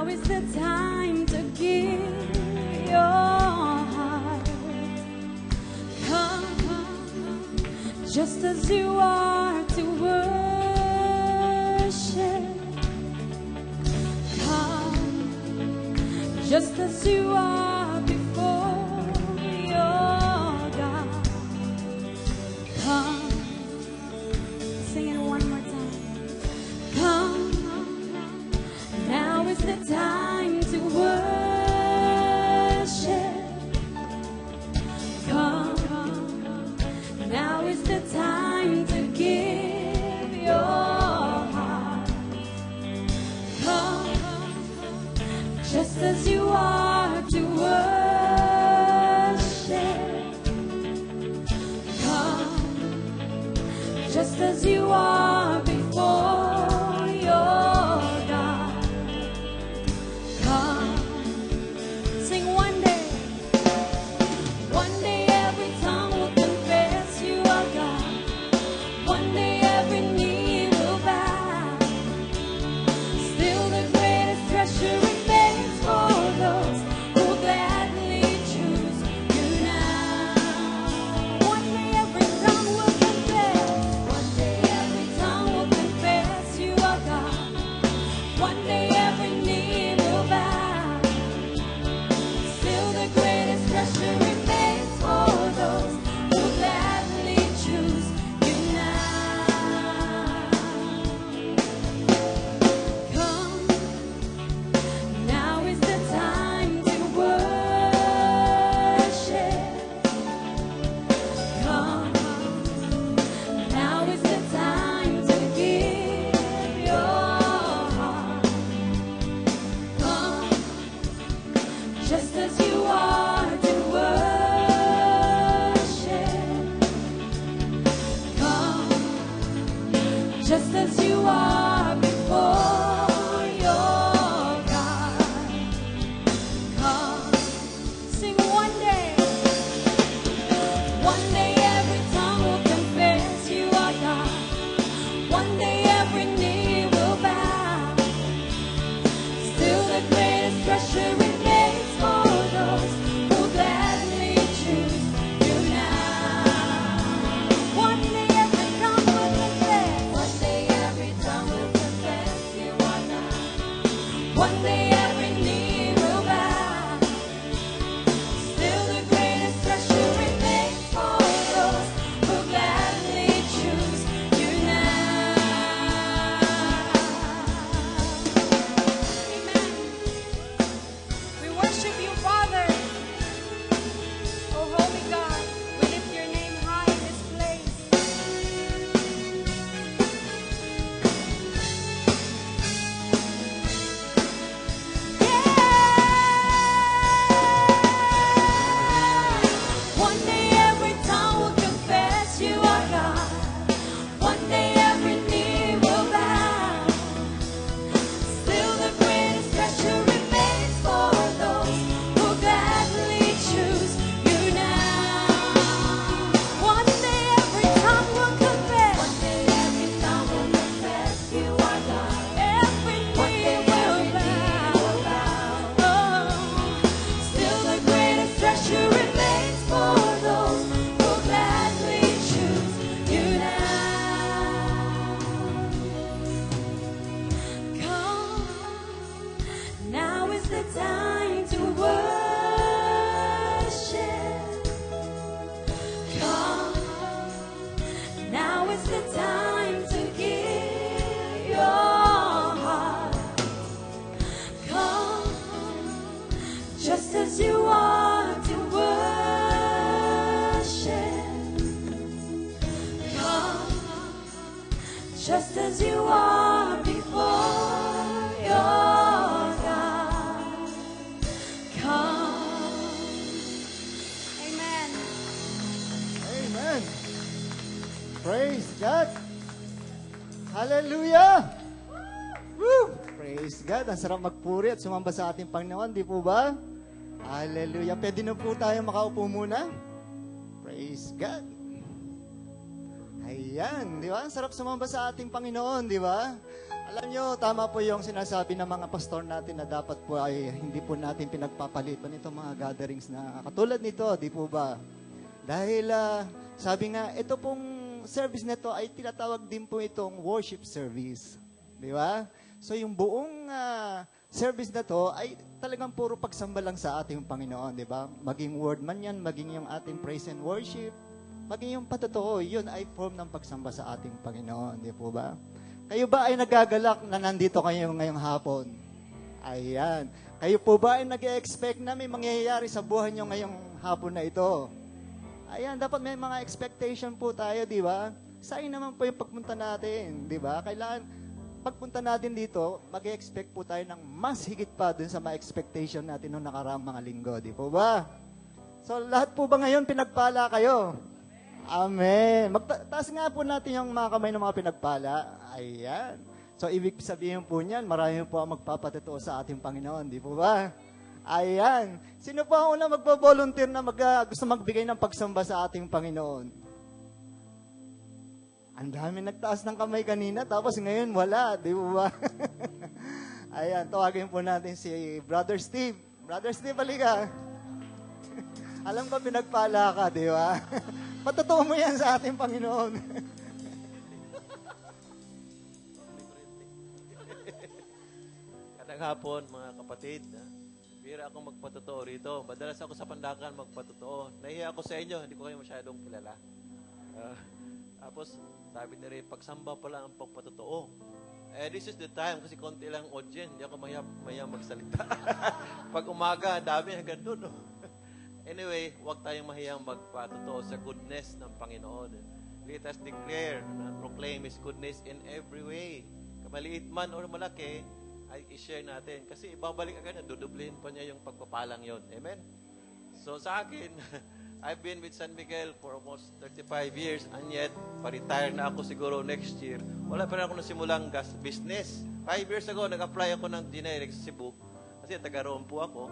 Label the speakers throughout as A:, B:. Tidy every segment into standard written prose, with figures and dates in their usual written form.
A: is the time to give your heart. Come, just as you are to worship. Come, just as you are before your God. Come, sing it one more time. Come, now is the time to worship. Come, now is the time to give your heart. Come, just as you are to worship. Come, just as you are before your God. Come, sing one day. One day every tongue will confess you are God. One day every knee will bow. Still the greatest treasure remains for those who gladly choose you now. One day every tongue will confess. One day every tongue will confess you are God. One day every knee will bow. Still the greatest treasure remains for those who gladly choose you now. Come, now is the time to worship. Come, now is the time to give your heart. Come, just as you are to worship. Come, just as you are before your God. Come, sing one day. One day every tongue will confess you are God. One day every knee will bow. Still the greatest treasure remains for those who gladly choose you now. One day every tongue will confess. One day every tongue will confess you are God. One day every knee will bow. Still the greatest treasure remains for those who gladly choose you now. Amen. We worship you, Father. Oh, holy God, we lift your name high in this place. One day every tongue will confess you are God. One day every knee will bow. Still the greatest treasure remains for those who gladly choose you now. One day every tongue will confess. One day every tongue will confess you are God. Every knee will bow. Oh, still the greatest treasure remains for those who gladly choose you now. Come, now is the time to worship. Come, now is the time to give your heart. Come, just as you are to worship. Come, just as you are before your God. Come. Amen.
B: Amen. Praise God. Hallelujah. Woo! Praise God. Ang sarap magpuri at sumamba sa ating Panginoon, di po ba? Hallelujah. Pwede na po tayo makaupo muna. Praise God. Ayan, di ba? Ang sarap sumamba sa ating Panginoon, di ba? Alam nyo, tama po yung sinasabi ng mga pastor natin na dapat po ay hindi po natin pinagpapalitan itong mga gatherings na katulad nito, di po ba? Dahil sabi nga, ito pong service na ito ay tinatawag din po itong worship service. Di ba? So yung buong service na to ay talagang puro pagsamba lang sa ating Panginoon, di ba? Maging word man yan, maging yung ating praise and worship, maging yung patotoo, yun ay form ng pagsamba sa ating Panginoon, di po ba? Kayo ba ay nagagalak na nandito kayo ngayong hapon? Ayan. Kayo po ba ay nag-expect na may mangyayari sa buhay nyo ngayong hapon na ito? Ayan, dapat may mga expectation po tayo, di ba? Saan naman po yung pagpunta natin, di ba? Kailangan, pagpunta natin dito, mag-expect po tayo ng mas higit pa dun sa mga expectation natin noong nakaraang mga linggo, di po ba? So, lahat po ba ngayon pinagpala kayo? Amen. Taas nga po natin yung mga kamay ng mga pinagpala. Ayan. So, ibig sabihin po niyan, marami po ang magpapatotoo sa ating Panginoon. Di po ba? Ayan. Sino po ang una magpa-volunteer na gusto magbigay ng pagsamba sa ating Panginoon? Ang dami nagtaas ng kamay kanina, tapos ngayon wala. Di po ba? Ayan. Tawagin po natin si Brother Steve. Brother Steve, halika. Alam ko pinagpala ka, di ba? Patotoo mo yan sa ating Panginoon.
C: Kadang hapon, mga kapatid, bira akong magpatotoo rito. Madalas ako sa pandakan magpatotoo. Nahiya ako sa inyo, hindi ko kayo masyadong kilala. Tapos, sabi na rin, pagsamba pala ang pagpatotoo. This is the time, kasi konti lang audience, hindi ako maya magsalita. Pag umaga, dami hanggang doon. Anyway, huwag tayong mahiyang magpatotoo sa goodness ng Panginoon. Let us declare and proclaim His goodness in every way. Kamaliit man or malaki, ay i-share natin. Kasi ibabalik agad na, dudublihin pa niya yung pagpapalang yon. Amen? So sa akin, I've been with San Miguel for almost 35 years and yet, pa-retire na ako siguro next year. Wala pa rin ako nasimulang gas business. 5 years ago, nag-apply ako ng generic sa Cebu. Kasi taga-roon po ako.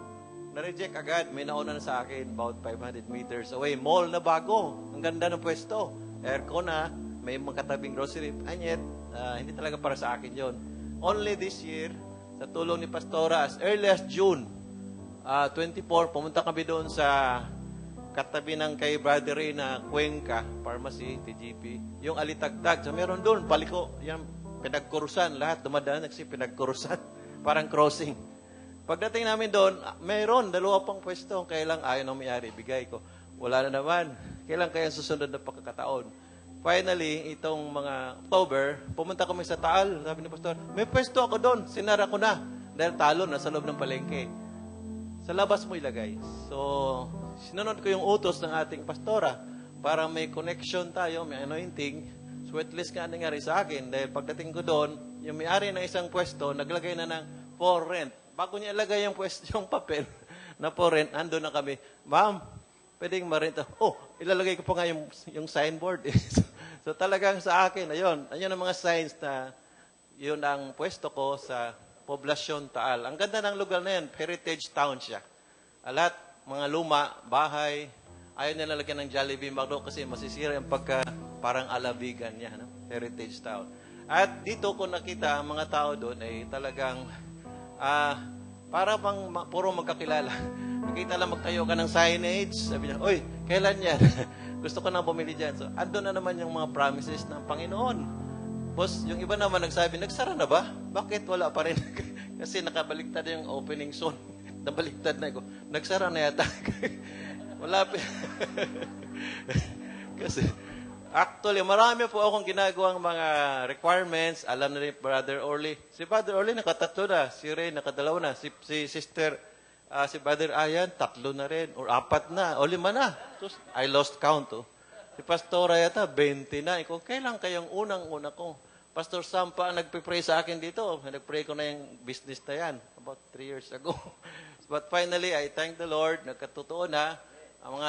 C: Na-reject agad. May nauna na sa akin about 500 meters away. Mall na bago. Ang ganda ng pwesto. Aircon na. May mga katabing grocery. And yet, hindi talaga para sa akin yon. Only this year, sa tulong ni Pastora, as early as June 24, pumunta kami doon sa katabi ng kay Brother Ray na Cuenca Pharmacy, TGP. Yung Alitagtag. So meron doon, paliko. Yan, pinagkurusan. Lahat dumadaan kasi pinagkurusan. Parang crossing. Pagdating namin doon, mayroon, 2 pang pwesto. Kailang ayaw ng may-ari, bigay ko. Wala na naman. Kailang kaya susunod na pagkakataon. Finally, itong mga October, pumunta kami sa Taal. Sabi ni Pastor, may pwesto ako doon. Sinara ko na. Dahil talo na sa loob ng palengke. Sa labas mo ilagay. So, sinunod ko yung utos ng ating pastora para may connection tayo, may anointing. So, at least nga nangyari sa akin. Dahil pagdating ko doon, yung may-ari ng isang pwesto, naglagay na ng for rent. Bago niya ilagay yung papel na for rent, ando na kami, ma'am, pwedeng ma-rent. Oh, ilalagay ko pa nga yung signboard. So talagang sa akin, ayun ang mga signs na yun ang pwesto ko sa Poblasyon Taal. Ang ganda ng lugar na yan, heritage town siya. Lahat, mga luma, bahay, ayaw nila lagyan ng Jollibee McDo kasi masisira yung parang alabigan niya, no? Heritage town. At dito ko nakita, ang mga tao doon ay talagang para bang puro magkakilala. Nakita lang magtayo ka ng signage. Sabi niya, oy, kailan yan? Gusto ko nang bumili dyan. So, ando na naman yung mga promises ng Panginoon. Boss, yung iba naman nagsabi, nagsara na ba? Bakit wala pa rin? Kasi nakabaliktad yung opening soon. Nabaliktad na ko. Nagsara na yata. Wala pa. Kasi, actually, marami po akong ginagawang mga requirements. Alam na rin, Brother Orly. Si Brother Orly, nakatatlo na. Si Ray, nakadalaw na. Si Sister, si Brother Ayan, 3 na rin. Or 4 na. O 5 na. So, I lost count. Oh. Si Pastora yata, 20 na. Ikaw, kailan kayong unang-una ko? Pastor Sam pa ang nagpipray sa akin dito. Nagpray ko na yung business na yan. About 3 years ago. But finally, I thank the Lord. Nagkatotoo na. Ang mga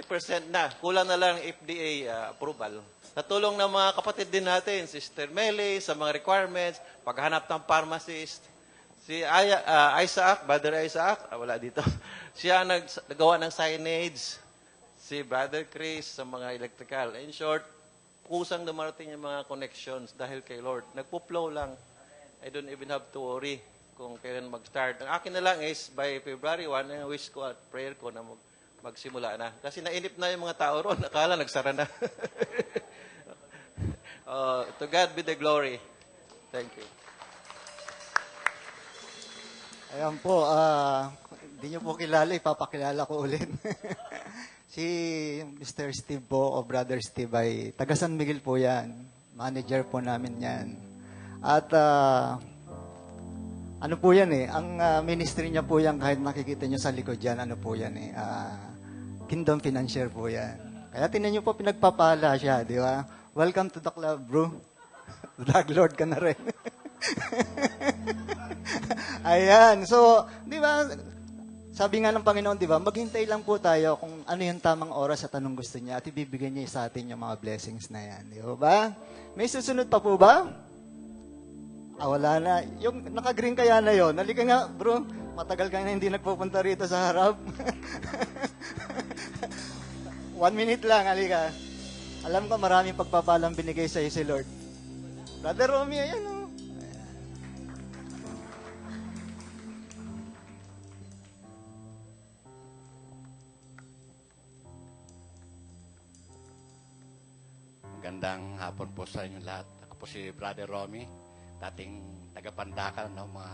C: 90% na. Kulang na lang FDA approval. Sa tulong ng mga kapatid din natin, Sister Meli, sa mga requirements, paghanap ng pharmacist. Si Isaac, Brother Isaac, wala dito. Siya nagawa ng signage. Si Brother Chris sa mga electrical. In short, kusang dumarating yung mga connections dahil kay Lord. Nagpo-flow lang. I don't even have to worry kung kailan mag-start. Ang akin na lang is, by February 1, ang wish ko at prayer ko na magsimula na. Kasi nainip na yung mga tao roon. Akala nagsara na. To God be the glory. Thank you.
B: Ayan po, hindi nyo po kilala, ipapakilala ko ulit. Si Mr. Steve po, o Brother Steve, ay taga San Miguel po yan. Manager po namin yan. At ano po yan ang ministry niya po yan, kahit nakikita nyo sa likod yan, ano po yan Kingdom Financier po yan. Kaya tinan nyo po, pinagpapala siya, di ba? Welcome to the club, bro. Drug Lord ka na rin. Ayan, so, di ba, sabi nga ng Panginoon, di ba, maghintay lang po tayo kung ano yung tamang oras at anong gusto niya at ibibigay niya sa atin yung mga blessings na yan. Di ba? May susunod pa po ba? Wala na. Yung naka-green kaya na yon. Halika nga, bro. Matagal ka na hindi nagpupunta rito sa harap. 1 minute lang, halika. Alam ko maraming pagpapalang binigay sa iyo si Lord. Brother Romy, ayan o.
D: Magandang hapon po sa inyo lahat. Ako po si Brother Romy, dating taga-Pandakan, mga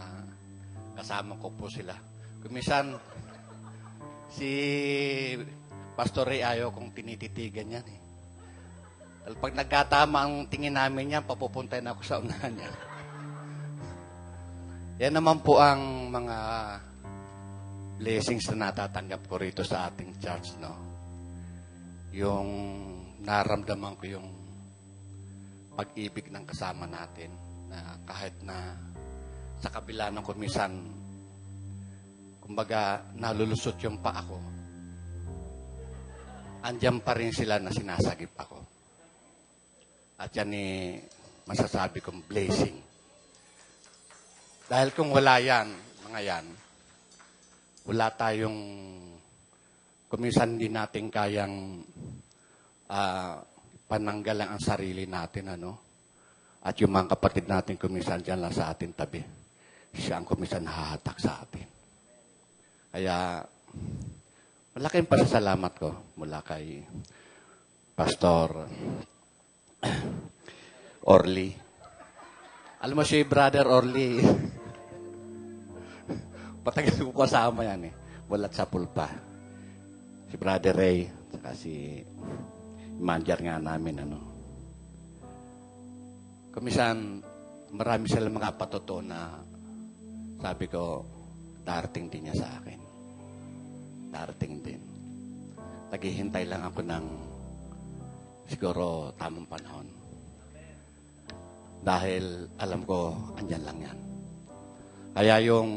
D: kasama ko po sila. Kumisan, si Pastor Ray ayaw kong tinititigan yan Dahil pag nagkatama ang tingin namin yan, papupuntahin ako sa unahan niya. Yan naman po ang mga blessings na natatanggap ko rito sa ating church, no? Yung naramdaman ko yung pag-ibig ng kasama natin na kahit na sa kabila ng kumisan, kumbaga nalulusot yung paa ko, andyan pa rin sila na sinasagip ako. At yan masasabi kong blessing. Dahil kung wala yan, mga yan, wala tayong, kumisan din natin kayang pananggalan ang sarili natin, At yung mga kapatid natin kumisan dyan lang sa ating tabi. Siya ang kumisan hahatak sa atin. Kaya, malaking pasasalamat ko mula kay Pastor Orly. Alam mo si Brother Orly, patagal ko kasama yan Walat sa pulpa. Si Brother Ray, saka si manager nga namin, Kumisan, marami silang mga patuto na sabi ko, darating din niya sa akin. Darating din. Naghihintay lang ako ng siguro tamang panahon. Dahil alam ko, andyan lang yan. Kaya yung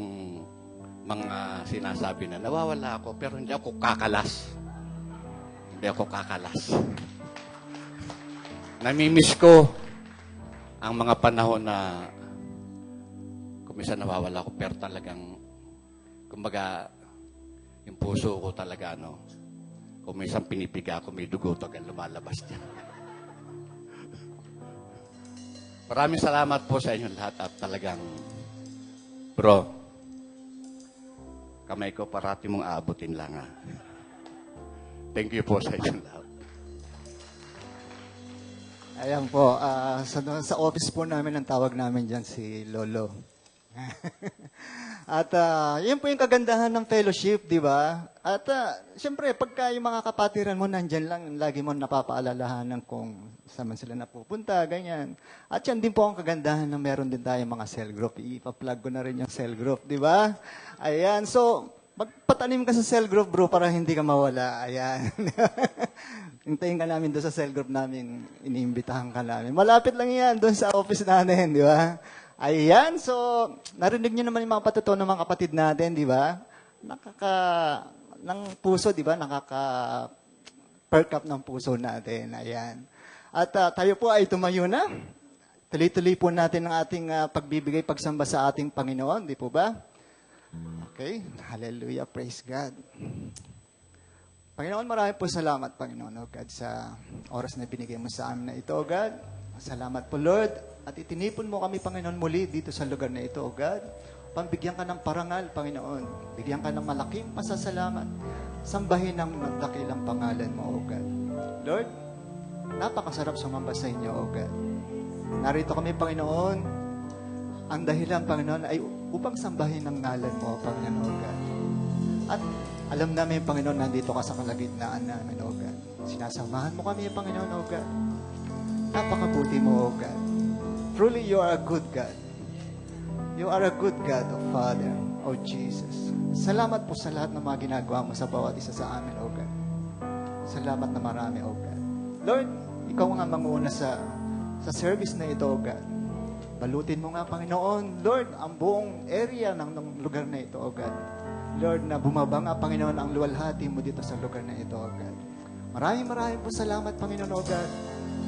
D: mga sinasabi na nawawala ako, pero hindi ako kakalas. Hindi ako kakalas. Namimiss ko ang mga panahon na kumisan nawawala ako, pero talagang, kumbaga, yung puso ko talaga, kumisan pinipiga ako, may dugo tagang lumalabas niya. Maraming salamat po sa inyo lahat at talagang, bro, kamay ko parati mong aabutin lang, Thank you po sa inyo lahat.
B: Ayan po, sa office po namin, ang tawag namin dyan si Lolo. At yun po yung kagandahan ng fellowship, di ba? At siyempre, pagka yung mga kapatiran mo nandyan lang, lagi mo napapaalalahanan kung saan man sila napupunta, ganyan. At yan din po ang kagandahan na meron din tayong mga cell group. Ipa-plug ko na rin yung cell group, di ba? Ayan, so magpatanim ka sa cell group, bro, para hindi ka mawala. Ayan. Hintayin ka namin doon sa cell group namin, iniimbitahan ka namin. Malapit lang yan, doon sa office natin, di ba? Ayan, so, narinig nyo naman yung mga patuto ng mga kapatid natin, di ba? Ng puso, di ba? Perk up ng puso natin, ayan. At tayo po ay tumayo na. Tuloy-tuloy po natin ang ating pagbibigay, pagsamba sa ating Panginoon, di po ba? Okay, hallelujah, praise God. Panginoon, marami po salamat, Panginoon, O God, sa oras na binigay mo sa amin na ito, O God. Salamat po, Lord. At itinipon mo kami, Panginoon, muli dito sa lugar na ito, O God. Pambigyan ka ng parangal, Panginoon. Bigyan ka ng malaking pasasalamat. Sambahin ang nagdakilang pangalan mo, O God. Lord, napakasarap sumamba sa inyo, O God. Narito kami, Panginoon. Ang dahilan, Panginoon, ay upang sambahin ang ngalan mo, Panginoon, O God. At alam namin, Panginoon, nandito ka sa kalagitnaan namin, O God. Sinasamahan mo kami, Panginoon, O God. Napakabuti mo, O God. Truly, you are a good God. You are a good God, O Father, O Jesus. Salamat po sa lahat ng mga ginagawa mo sa bawat isa sa amin, O God. Salamat na marami, O God. Lord, ikaw nga manguna sa service na ito, O God. Balutin mo nga, Panginoon, Lord, ang buong area ng lugar na ito, O God. Lord, na bumaba nga, Panginoon, ang luwalhati mo dito sa lugar na ito, O God. Maraming po salamat, Panginoon, O God.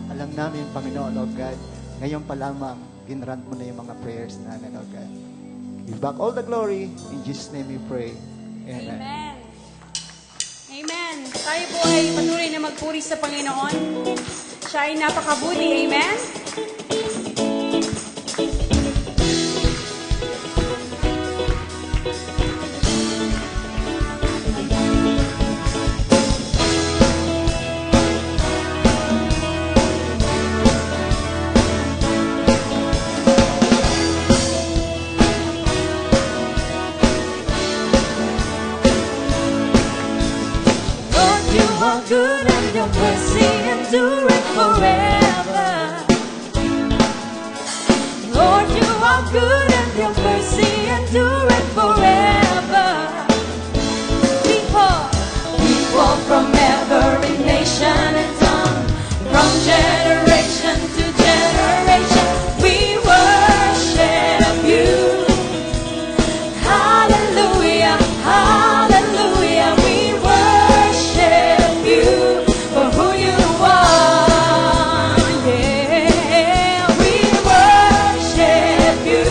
B: Alam namin, Panginoon, O God, ngayon pa lamang, ginrant mo na yung mga prayers namin, O God. Give back all the glory. In Jesus' name we pray. Amen.
A: Amen. Amen. Tayo po ay patuloy na magpuri sa Panginoon. Siya ay napakabuti. Amen. Lord, you are good and your mercy endureth forever. Lord, you are good and your mercy endureth forever. People from every nation and tongue, from generation to generation, we worship you. Hallelujah, hallelujah, we worship you for who you are. Yeah, we worship you.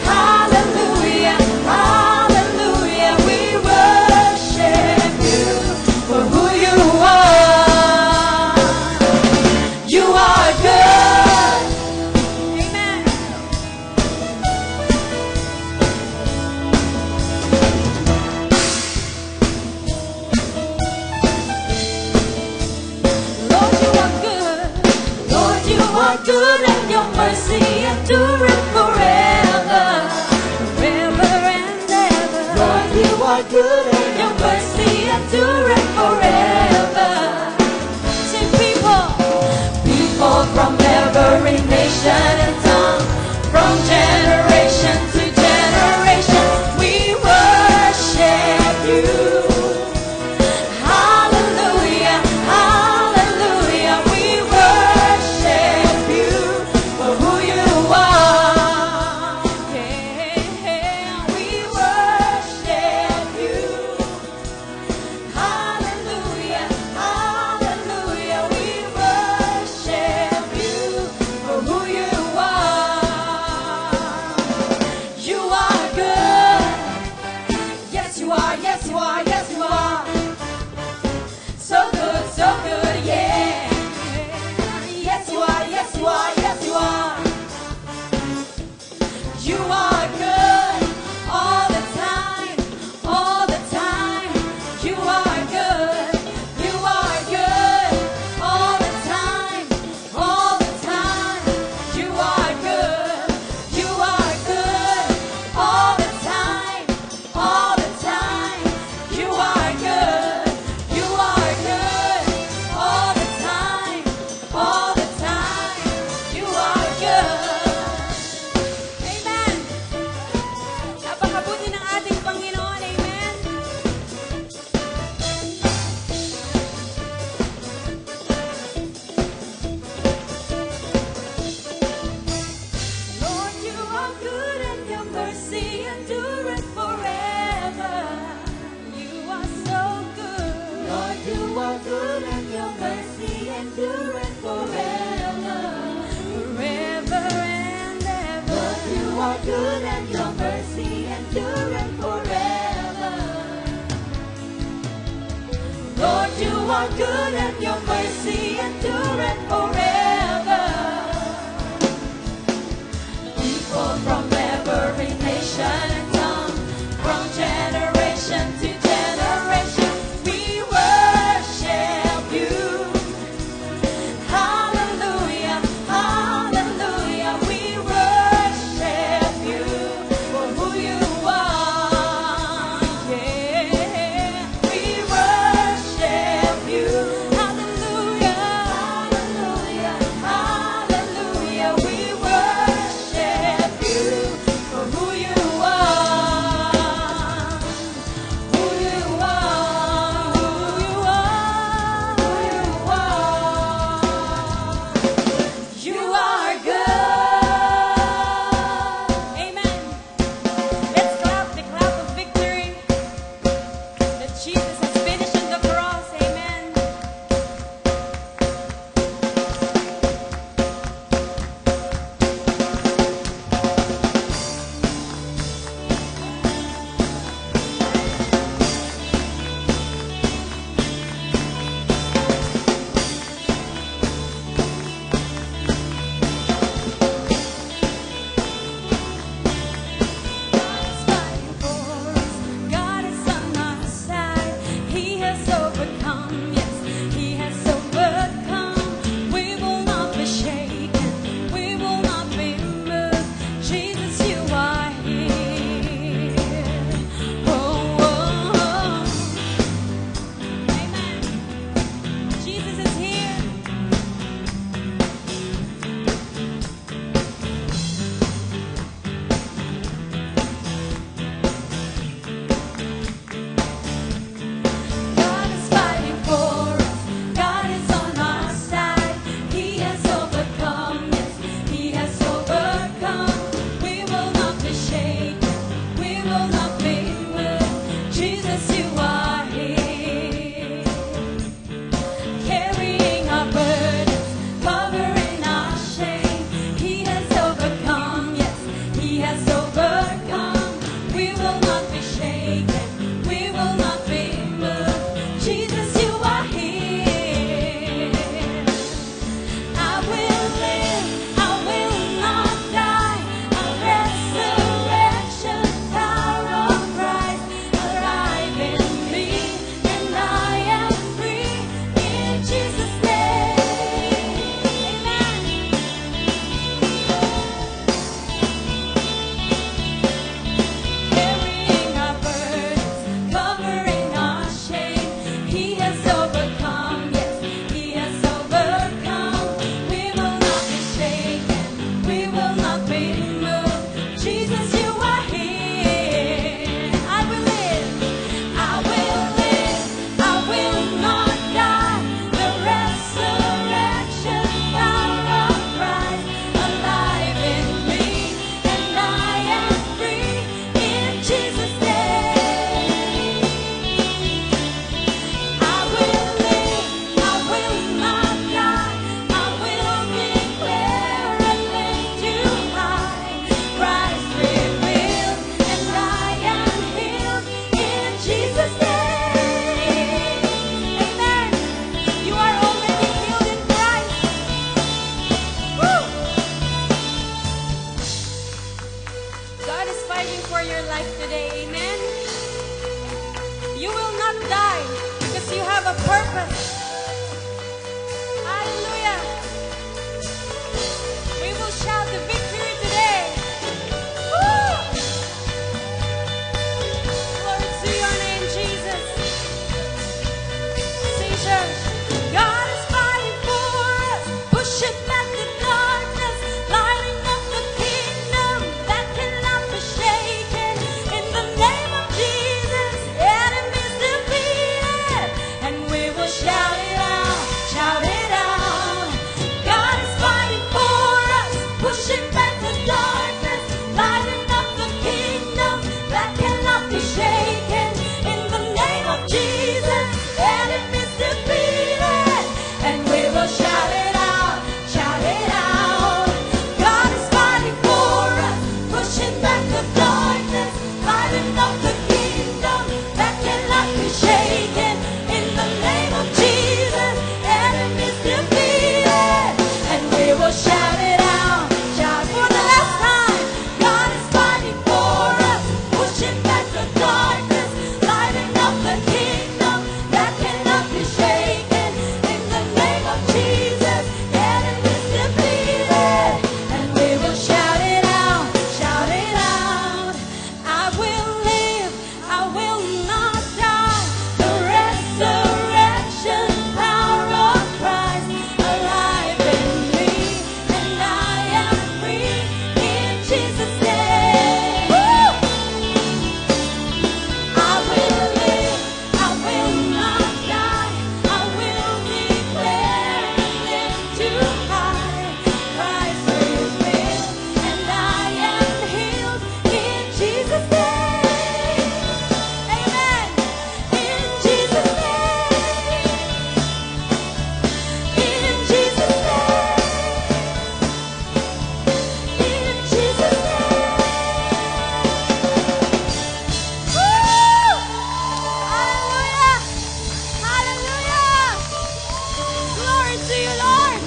A: Hallelujah, hallelujah, we worship you for who you are. You are good. Amen. Lord, you are good. Lord, you are good, and your mercy endureth forever, forever and ever. Lord, you are good, and your mercy endureth forever. Sing, people from every nation and tongue, from generation to generation, we worship you. Hallelujah, hallelujah, we worship you for who you are. Yeah, we worship you. Hallelujah, hallelujah, we worship you for who you are. You are good. Yes, you are, yes, you are, yes, you are. So good, yeah. Yes, you are, yes, you are, yes, you are. You are good all the time, all the time. You are good, you are good all the time, all the time. You are good, you are good all the time, all the time. You are good, you are good all the time, all the time. You are good. Amen. Napakabuti ng ating Panginoon. Amen. Lord, you are good and your mercy endureth forever. You are so good. Lord, you are good and your mercy endureth forever, forever and ever. Lord, you are good and your mercy endureth forever. Lord, you are good and your mercy endureth forever. fighting for your life today. Amen. You will not die because you have a purpose. Hallelujah. We will shout the victory today. Woo! Glory to your name, Jesus. Sing, church. God is fighting for us, pushing back the darkness, lighting up the kingdom that cannot be shaken. In the name of Jesus, enemies defeated, and we will shout it out, shout it out. God is fighting for us, pushing back the darkness, lighting up the kingdom that cannot be shaken. In the name of Jesus, enemies defeated, and we will shout it out, shout it out. God is fighting for us, pushing back the darkness, lighting up the kingdom that cannot be shaken. In the name of Jesus, enemies defeated, and we will shout it out, shout for the last time. God is fighting for us, pushing back the darkness, lighting up the kingdom that cannot be shaken. In the name of Jesus, enemies defeated, and we will shout it out, shout it out. I will live, I will not die. The resurrection power of Christ alive in me, and I am free in Jesus' name. Woo! I will live, I will not die. I will declare and live too high. Christ is real, and I am healed in Jesus' name. Amen. In Jesus' name. In Jesus' name. In Jesus' name. Woo! Hallelujah! Hallelujah! Glory to you, Lord!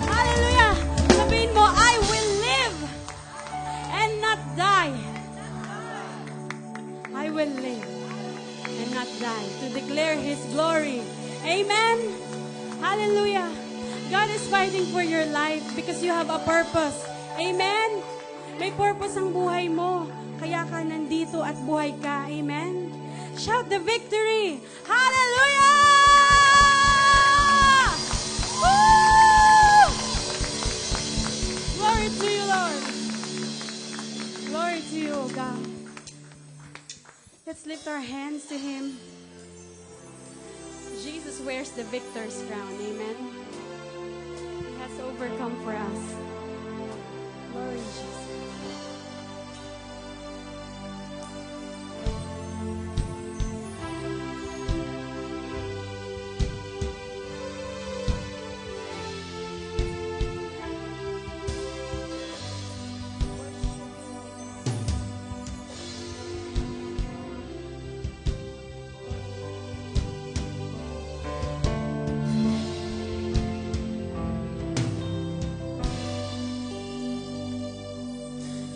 A: Hallelujah! Sabihin mo, I will live and not die. I will live and not die to declare His glory. Amen? Hallelujah! God is fighting for your life because you have a purpose. Amen? May purpose ang buhay mo. Kaya ka nandito at buhay ka. Amen? Shout the victory! Hallelujah! Woo! Glory to you, Lord. Glory to you, O God. Let's lift our hands to Him. Jesus wears the victor's crown. Amen. He has overcome for us. Glory, Jesus.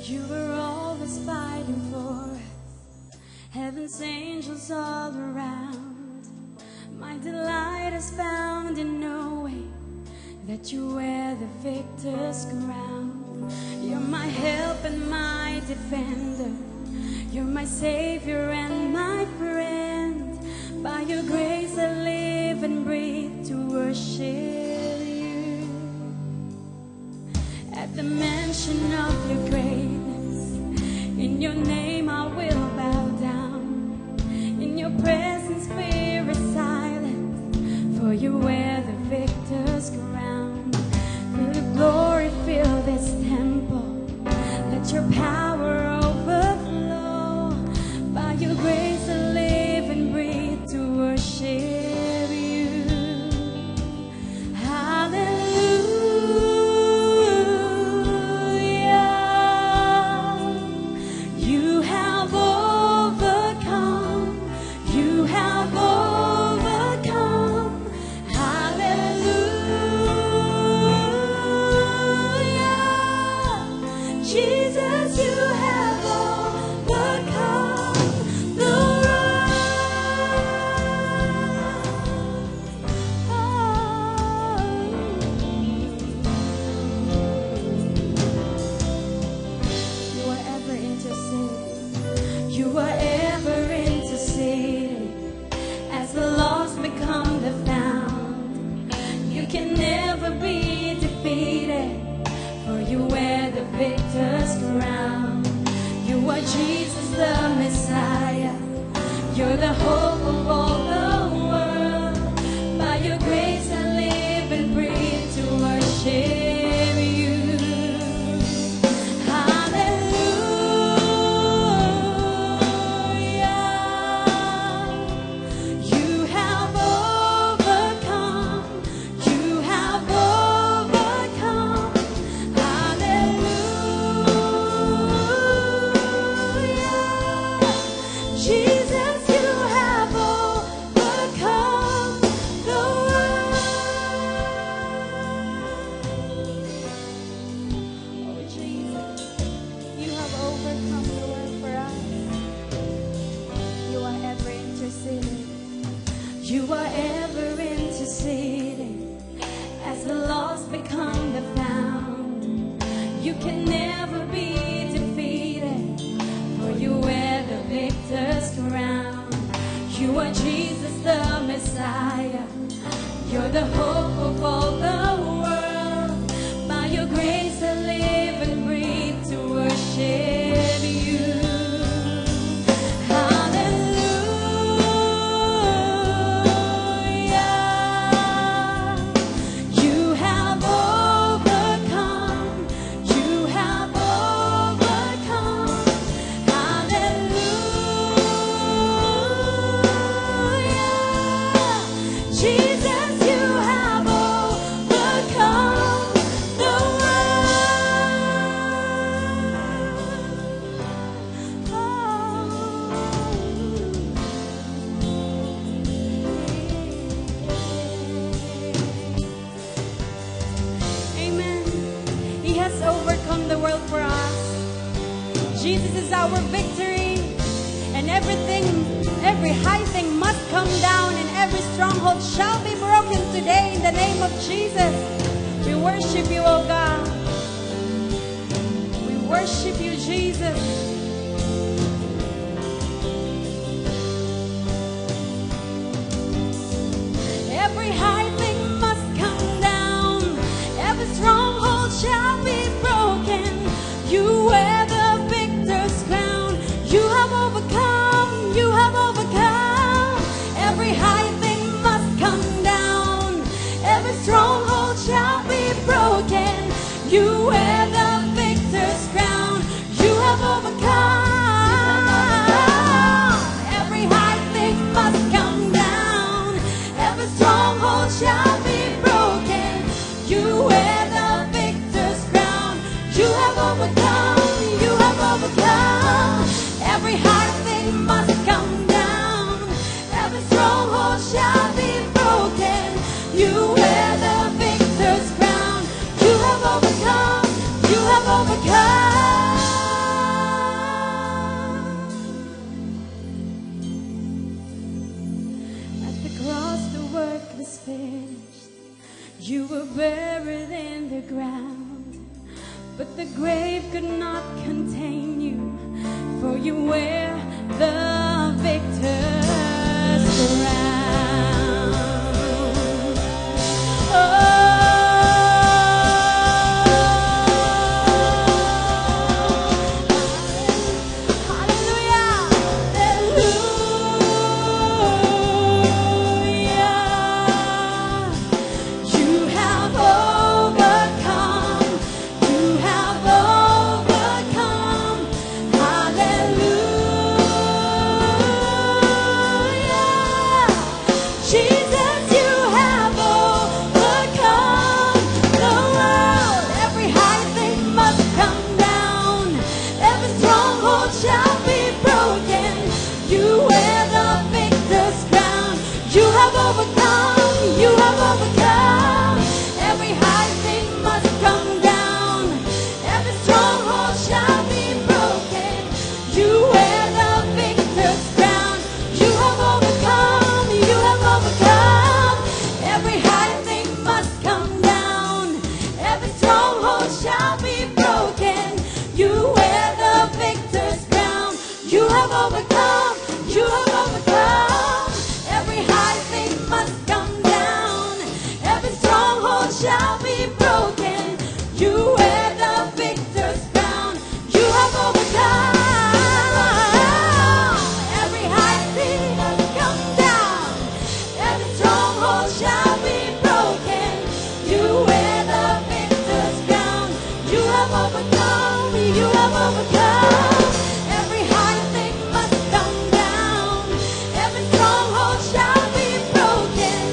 A: You were always fighting for us, heaven's angels all around. My delight is found in knowing that you wear the victor's crown. You're my help and my defender. You're my savior and my friend. By your grace I live and breathe to worship you. At the mention of your greatness, in your name I will bow down. In your presence fear is silent, for you wear the victor's crown. Let your glory fill this temple, let your power overflow. By your grace I live and breathe to worship you. Hallelujah. You have overcome. You have overcome. Hallelujah. Jesus, you have overcome. You are ever interceding as the lost become the found. You can never be defeated, for you wear the victor's crown. You are Jesus the Messiah. You're the hope of all the world. By your grace I live and breathe to worship you. Hallelujah. You have overcome. You have overcome. Hallelujah. Jesus, you have overcome the world. Oh, Jesus, you have overcome the world for us. You are ever interceding. You are ever interceding as the lost become the found. You can never be defeated, for you wear the victor's crown. You are Jesus the Messiah. You're the hope of all the world. By your grace I live and breathe to worship you. Hallelujah. You have overcome. You have overcome. Hallelujah. Jesus, you have overcome the world. Amen. He has overcome the world for us. Jesus is our victory. And every high thing must come down, and every stronghold shall be broken today in the name of Jesus. We worship you, oh God. We worship you, Jesus. Every high thing must come down. Every stronghold shall be broken. You wear the victor's crown. You have overcome. You have overcome. Every high thing must come down. Every stronghold shall be broken. You wear the victor's crown. You have overcome. Every high thing must come down. Every stronghold shall be broken. You wear the victor's crown. You have overcome. You have overcome. Every high thing must come down. Every stronghold shall be broken. You wear the victor's crown. You have overcome. You have overcome. At the cross, the work was finished. You were buried in the ground, but the grave could not contain you, for you wear the victor's crown. Hallelujah. Hallelujah. You have overcome. You have overcome. Hallelujah. Jesus, you have overcome the world. Every high thing must come down. Every stronghold shall be broken. You wear the victor's crown. You have overcome. You have overcome. Every high thing must come down. Every stronghold shall be broken. You wear the victor's crown. You have overcome. You have overcome. Every high thing must come down. Every stronghold shall be broken. You wear the victor's crown. overcome. You have overcome. Every high thing must come down. Every stronghold shall be broken. You wear the victor's crown. You have overcome. Every high thing must come down. Every stronghold shall be broken. You wear the victor's crown. You have overcome. You have overcome. Every high thing must come down. Every stronghold shall be broken.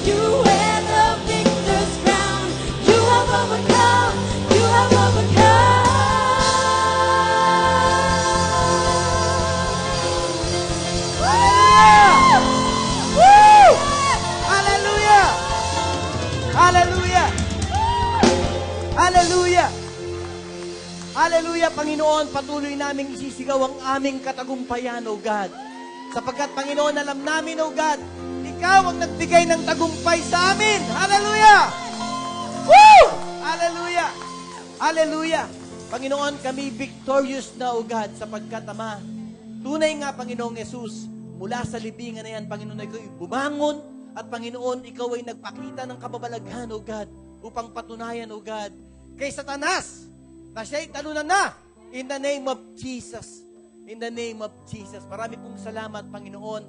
A: You wear the victor's crown. You have overcome. You have overcome.
E: Woo! Hallelujah! Hallelujah! Hallelujah! Hallelujah, Panginoon, patuloy naming isisigaw ang aming katagumpayan, O God. Sapagkat, Panginoon, alam namin, O God, Ikaw ang nagbigay ng tagumpay sa amin. Hallelujah! Woo! Hallelujah! Hallelujah! Panginoon, kami victorious na, O God, sapagkat, Ama, tunay nga, Panginoong Yesus, mula sa libingan na yan, Panginoon, Ikaw bumangon, at Panginoon, Ikaw ay nagpakita ng kababalaghan, O God, upang patunayan, O God, kay Satanas, na siya'y talunan na, in the name of Jesus. In the name of Jesus. Marami pong salamat, Panginoon,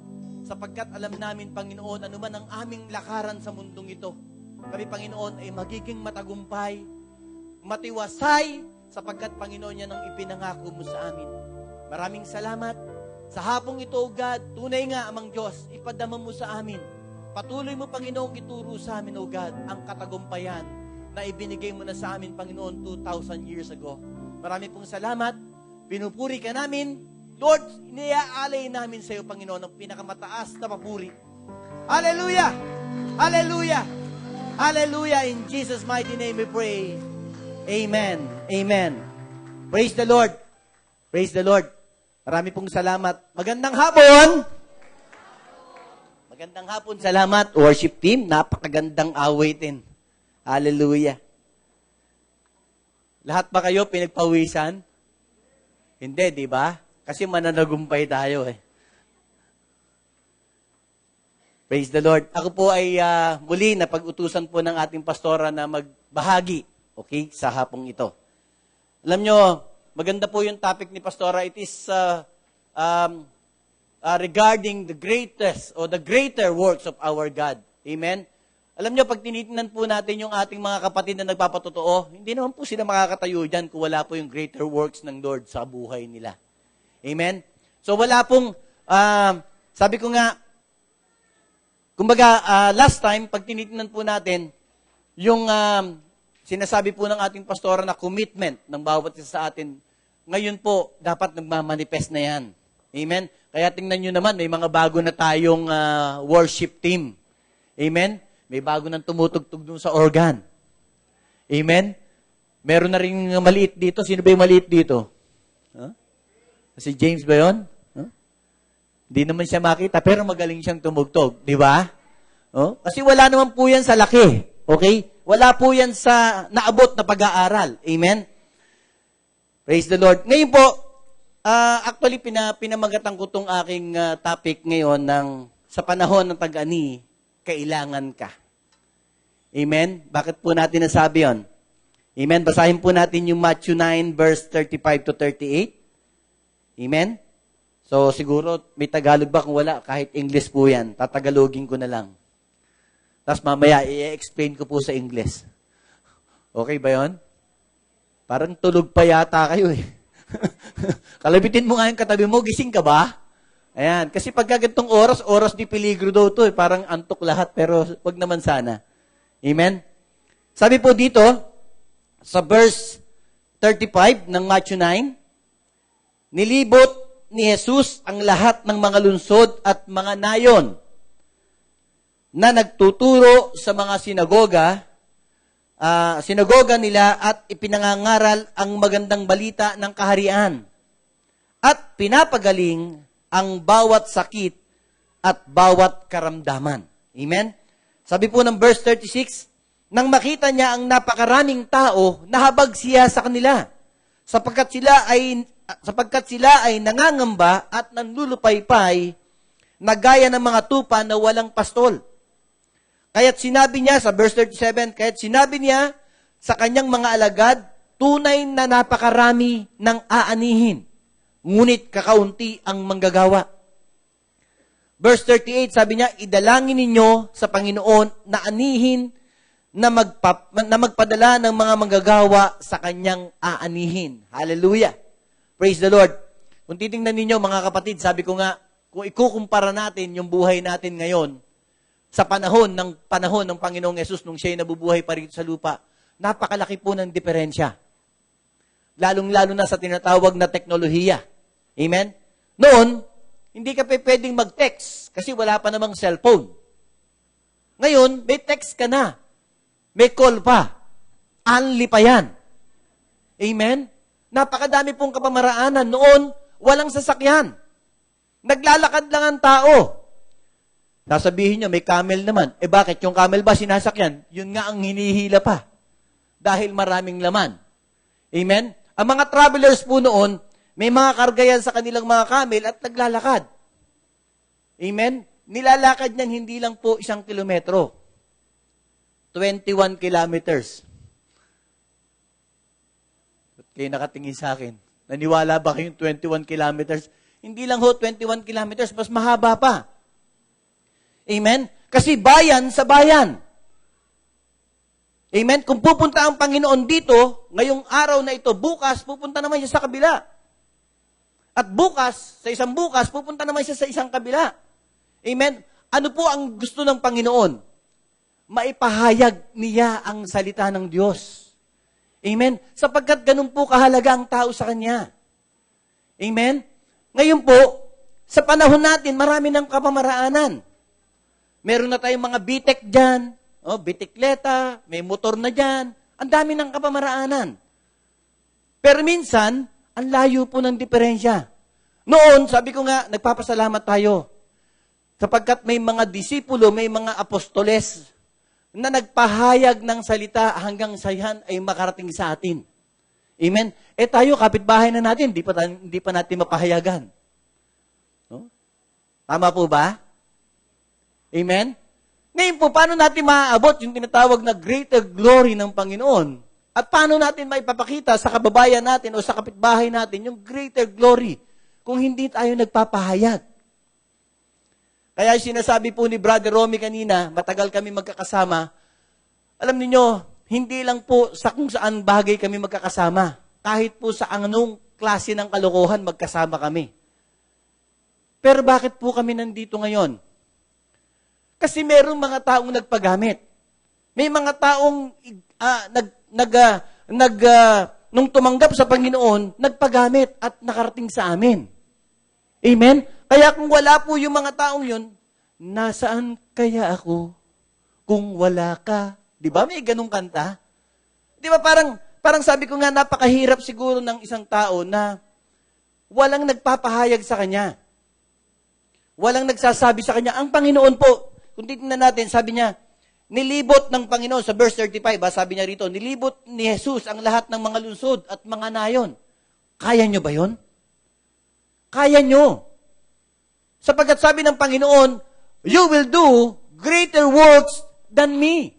E: sapagkat alam namin, Panginoon, anuman ang aming lakaran sa mundong ito, kami, Panginoon, ay magiging matagumpay, matiwasay, sapagkat, Panginoon, yan ang ipinangako mo sa amin. Maraming salamat. Sa hapong ito, O God, tunay nga, Amang Diyos, ipadama mo sa amin. Patuloy mo, Panginoong, ituro sa amin, O God, ang katagumpayan na ibinigay mo na sa amin, Panginoon, 2,000 years ago. Marami pong salamat. Pinupuri ka namin. Lord, iniaalay namin sa iyo, Panginoon, ang pinakamataas na papuri. Hallelujah! Hallelujah! Hallelujah! In Jesus' mighty name we pray. Amen. Amen. Praise the Lord. Praise the Lord. Marami pong salamat. Magandang hapon! Magandang hapon. Salamat, worship team. Napakagandang awitin. Hallelujah. Lahat ba kayo pinagpawisan? Hindi, di ba? Kasi mananagumpay tayo eh. Praise the Lord. Ako po ay muli na pag-utusan po ng ating pastora na magbahagi, okay, sa hapong ito. Alam nyo, maganda po yung topic ni pastora. It is regarding the greatest or the greater works of our God. Amen? Alam nyo, pag tinitingnan po natin yung ating mga kapatid na nagpapatotoo, hindi naman po sila makakatayo dyan kung wala po yung greater works ng Lord sa buhay nila. Amen? So wala pong, sabi ko nga, kumbaga, last time, pag tinitingnan po natin, yung sinasabi po ng ating pastora na commitment ng bawat isa sa atin, ngayon po, dapat nagmamanifest na yan. Amen? Kaya tingnan nyo naman, may mga bago na tayong worship team. Amen? May bago nang tumutugtog dun sa organ. Amen? Meron na rin maliit dito. Sino ba yung maliit dito? Huh? Si James ba yun? Huh? Hindi naman siya makita, pero magaling siyang tumugtog. Di ba? Oh? Kasi wala naman po yan sa laki. Okay? Wala po yan sa naabot na pag-aaral. Amen? Praise the Lord. Ngayon po, actually, pinamagatan ko itong aking topic ngayon ng sa panahon ng pag-ani, kailangan ka. Amen? Bakit po natin nasabi yon? Amen? Basahin po natin yung Matthew 9, verse 35 to 38. Amen? So, siguro, may Tagalog ba? Kung wala, kahit English po yan. Tatagalogin ko na lang. Tapos mamaya, i-explain ko po sa English. Okay ba yon? Parang tulog pa yata kayo eh. Kalabitin mo nga yung katabi mo, gising ka ba? Ayan. Kasi pagka ganitong oras di peligro daw to eh. Parang antok lahat, pero wag naman sana. Amen? Sabi po dito, sa verse 35 ng Matthew 9, nilibot ni Jesus ang lahat ng mga lungsod at mga nayon na nagtuturo sa mga sinagoga nila at ipinangangaral ang magandang balita ng kaharian at pinapagaling ang bawat sakit at bawat karamdaman. Amen? Sabi po ng verse 36, nang makita niya ang napakaraming tao, nahabag siya sa kanila, sapagkat sila ay sapagkat sila ay nangangamba at nanlulupaypay na gaya ng mga tupa na walang pastol. Kaya't sinabi niya sa verse 37, kaya't sinabi niya sa kanyang mga alagad, tunay na napakarami ng aanihin, ngunit kakaunti ang manggagawa. Verse 38, sabi niya, idalangin ninyo sa Panginoon na anihin na magpadala ng mga manggagawa sa kanyang aanihin. Hallelujah! Praise the Lord! Kung titingnan ninyo, mga kapatid, sabi ko nga, kung ikukumpara natin yung buhay natin ngayon sa panahon ng Panginoong Yesus nung siya'y nabubuhay pa rito sa lupa, napakalaki po ng diferensya. Lalong-lalo na sa tinatawag na teknolohiya. Amen? Noon, hindi ka pwedeng mag-text kasi wala pa namang cellphone. Ngayon, may text ka na. May call pa. Only pa yan. Amen? Napakadami pong kapamaraanan. Noon, walang sasakyan. Naglalakad lang ang tao. Sasabihin nyo, may camel naman. Bakit? Yung camel ba sinasakyan? Yun nga ang hinihila pa. Dahil maraming laman. Amen? Ang mga travelers po noon, may mga kargayan sa kanilang mga camel at naglalakad. Amen? Nilalakad niyan hindi lang po 1 kilometro. 21 kilometers. Ba't kayo nakatingin sa akin? Naniwala ba kayong 21 kilometers? Hindi lang ho 21 kilometers, mas mahaba pa. Amen? Kasi bayan sa bayan. Amen? Kung pupunta ang Panginoon dito, ngayong araw na ito, bukas, pupunta naman siya sa kabila. At bukas, sa isang bukas, pupunta naman siya sa isang kabila. Amen? Ano po ang gusto ng Panginoon? Maipahayag niya ang salita ng Diyos. Amen? Sapagkat ganun po kahalaga ang tao sa Kanya. Amen? Ngayon po, sa panahon natin, marami ng kapamaraanan. Meron na tayong mga bitek dyan, bitikleta, may motor na dyan. Ang dami ng kapamaraanan. Pero minsan, ang layo po ng diferensya. Noon, sabi ko nga, nagpapasalamat tayo. Sapagkat may mga disipulo, may mga apostoles na nagpahayag ng salita hanggang sa yan ay makarating sa atin. Amen? Tayo, kapitbahay na natin, hindi pa natin mapahayagan. No? Tama po ba? Amen? Ngayon po, paano natin maaabot yung tinatawag na greater glory ng Panginoon? At paano natin maipapakita sa kababayan natin o sa kapitbahay natin yung greater glory kung hindi tayo nagpapahayag? Kaya sinasabi po ni Brother Romy kanina, matagal kami magkakasama, alam niyo, hindi lang po sa kung saan bagay kami magkakasama. Kahit po sa anong klase ng kalokohan, magkasama kami. Pero bakit po kami nandito ngayon? Kasi merong mga taong nagpagamit. May mga taong nung tumanggap sa Panginoon, nagpagamit at nakarating sa amin. Amen? Kaya kung wala po yung mga taong yun, nasaan kaya ako kung wala ka? Di ba may ganung kanta? Di ba parang sabi ko nga, napakahirap siguro ng isang tao na walang nagpapahayag sa kanya. Walang nagsasabi sa kanya. Ang Panginoon po, kung titignan natin, sabi niya, nilibot ng Panginoon, sa verse 35, sabi niya rito, nilibot ni Jesus ang lahat ng mga lungsod at mga nayon. Kaya nyo ba yun? Kaya nyo. Sapagkat sabi ng Panginoon, you will do greater works than me.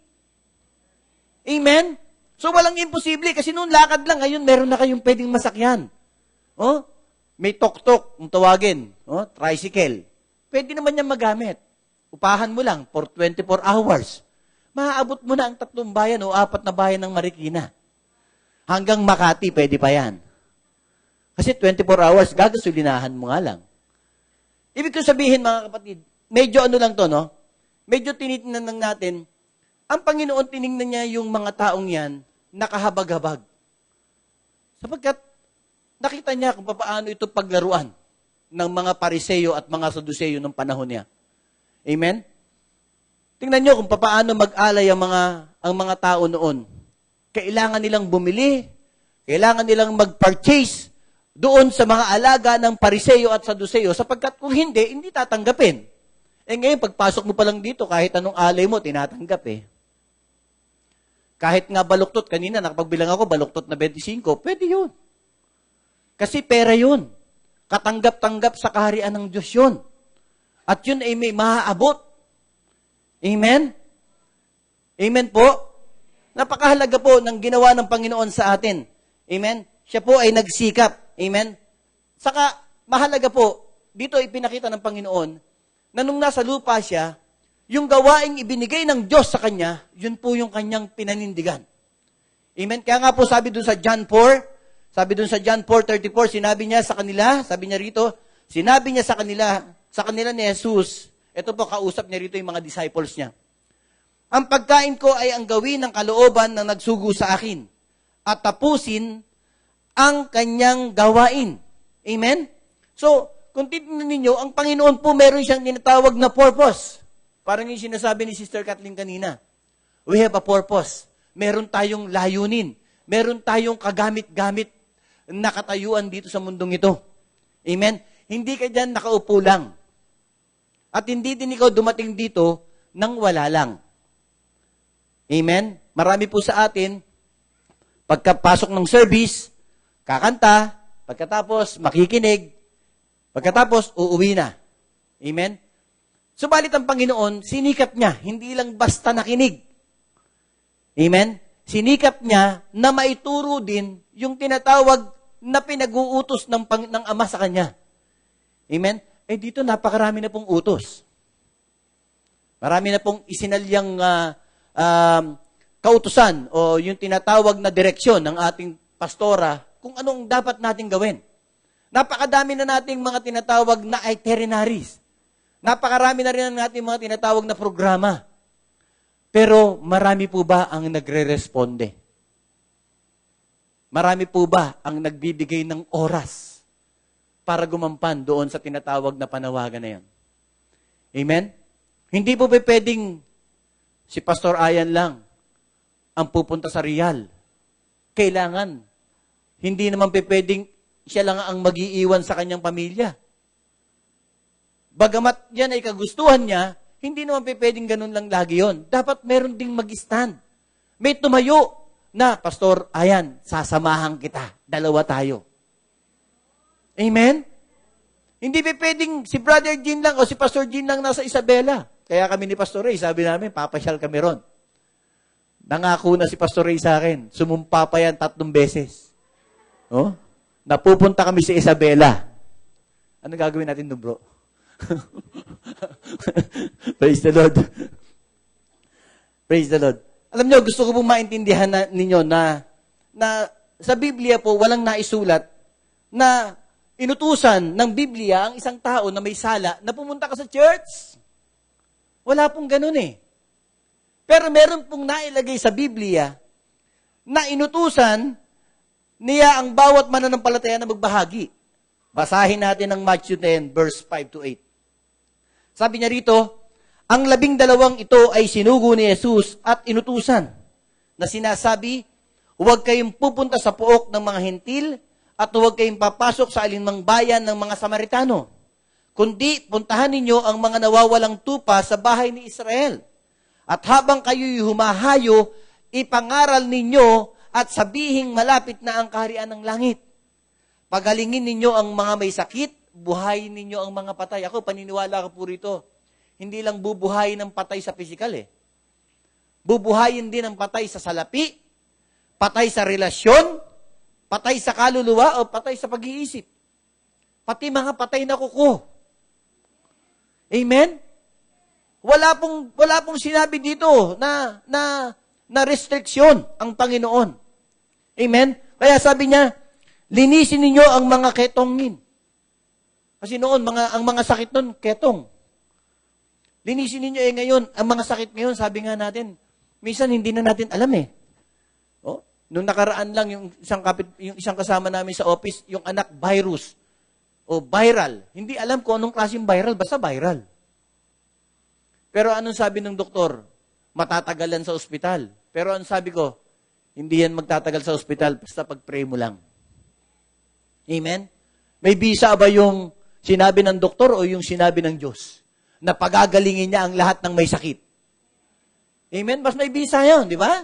E: Amen? So walang imposible kasi noon lakad lang, ngayon meron na kayong pwedeng masakyan. May tok-tok, kung tawagin, tricycle. Pwede naman niya magamit. Upahan mo lang for 24 hours. Maaabot mo na ang 3 bayan o 4 na bayan ng Marikina. Hanggang Makati, pwede pa yan. Kasi 24 hours, gagasolinahan mo nga lang. Ibig ko sabihin, mga kapatid, medyo ano lang to, no? Medyo tinitingnan lang natin, ang Panginoon tinignan niya yung mga taong yan, nakahabag-habag. Sapagkat, nakita niya kung paano ito paglaruan ng mga Pariseyo at mga Saduseyo ng panahon niya. Amen? Tingnan niyo kung paano mag-alay ang mga tao noon. Kailangan nilang bumili, kailangan nilang mag-purchase doon sa mga alaga ng Pariseyo at Saduseyo, sapagkat kung hindi tatanggapin. Ngayon, pagpasok mo pa lang dito, kahit anong alay mo, tinatanggap Kahit nga baluktot, kanina nakapagbilang ako, baluktot na 25, pwede yun. Kasi pera yun. Katanggap-tanggap sa kaharian ng Diyos yun. At yun ay may maaabot. Amen? Amen po? Napakahalaga po ng ginawa ng Panginoon sa atin. Amen? Siya po ay nagsikap. Amen? Saka, mahalaga po, dito ipinakita ng Panginoon na nung nasa lupa siya, yung gawaing ibinigay ng Diyos sa kanya, yun po yung kanyang pinanindigan. Amen? Kaya nga po sabi dun sa John 4, sabi dun sa John 4:34, sinabi niya sa kanila, sabi niya rito, sinabi niya sa kanila ni Jesus, ito po kausap niya rito yung mga disciples niya. Ang pagkain ko ay ang gawin ng kalooban na nagsugo sa akin at tapusin ang kanyang gawain. Amen? So, kung titignan ninyo, ang Panginoon po meron siyang tinatawag na purpose. Parang yung sinasabi ni Sister Kathleen kanina. We have a purpose. Meron tayong layunin. Meron tayong kagamit-gamit na katayuan dito sa mundong ito. Amen? Hindi ka dyan nakaupo lang. At hindi din ikaw dumating dito nang wala lang. Amen? Marami po sa atin, pagkapasok ng service, kakanta, pagkatapos makikinig, pagkatapos uuwi na. Amen? Subalit ang Panginoon, sinikap niya, hindi lang basta nakinig. Amen? Sinikap niya na maituro din yung tinatawag na pinag-uutos ng Ama sa Kanya. Amen? Eh dito napakarami na pong utos. Marami na pong isinalyang kautusan o yung tinatawag na direksyon ng ating pastora kung anong dapat nating gawin. Napakadami na nating mga tinatawag na itineraries. Napakarami na rin nating mga tinatawag na programa. Pero marami po ba ang nagre-responde? Marami po ba ang nagbibigay ng oras para gumampan doon sa tinatawag na panawagan na yan? Amen? Hindi po ba pwedeng si Pastor Ayan lang ang pupunta sa Real? Kailangan. Hindi naman pwedeng siya lang ang mag-iiwan sa kanyang pamilya. Bagamat yan ay kagustuhan niya, hindi naman pwedeng ganun lang lagi yon. Dapat meron ding mag-stand. May tumayo na, Pastor Ayan, sasamahan kita. Dalawa tayo. Amen? Hindi pwedeng si Brother Jean lang o si Pastor Jean lang nasa Isabela. Kaya kami ni Pastor Ray, sabi namin, papasyal kami ron. Nangako na si Pastor Ray sa akin, sumumpa pa yan 3 beses. Oh? Napupunta kami sa Isabela. Ano gagawin natin doon, bro? Praise the Lord. Praise the Lord. Alam nyo, gusto ko pong maintindihan ninyo na sa Biblia po, walang naisulat na inutusan ng Biblia ang isang tao na may sala na pumunta ka sa church. Wala pong ganun eh. Pero meron pong nailagay sa Biblia na inutusan niya ang bawat mananampalataya na magbahagi. Basahin natin ang Matthew 10, verse 5-8. Sabi niya rito, ang 12 ito ay sinugo ni Jesus at inutusan na sinasabi, huwag kayong pupunta sa pook ng mga hentil at huwag kayong papasok sa alinmang bayan ng mga Samaritano, kundi puntahan ninyo ang mga nawawalang tupa sa bahay ni Israel. At habang kayo'y humahayo, ipangaral ninyo at sabihing malapit na ang kaharian ng langit. Pagalingin ninyo ang mga may sakit, buhayin ninyo ang mga patay. Ako, paniniwala ko po rito, hindi lang bubuhayin ng patay sa pisikal eh. Bubuhayin din ang patay sa salapi, patay sa relasyon, patay sa kaluluwa, o patay sa pag-iisip. Pati mga patay na kuko. Amen? Wala pong sinabi dito na restriksyon ang Panginoon. Amen? Kaya sabi niya, linisin ninyo ang mga ketongin. Kasi noon, ang mga sakit noon, ketong. Linisin ninyo ngayon, ang mga sakit ngayon, sabi nga natin, minsan hindi na natin alam eh. Oh, nung nakaraan lang, yung isang kasama namin sa office, yung anak virus o viral. Hindi alam kung anong klaseng viral, basta viral. Pero anong sabi ng doktor? Matatagalan sa ospital. Pero anong sabi ko? Hindi yan magtatagal sa ospital, basta pag-pray mo lang. Amen? May bisa ba yung sinabi ng doktor o yung sinabi ng Diyos? Na pagagalingin niya ang lahat ng may sakit. Amen? Mas may bisa yun, di ba?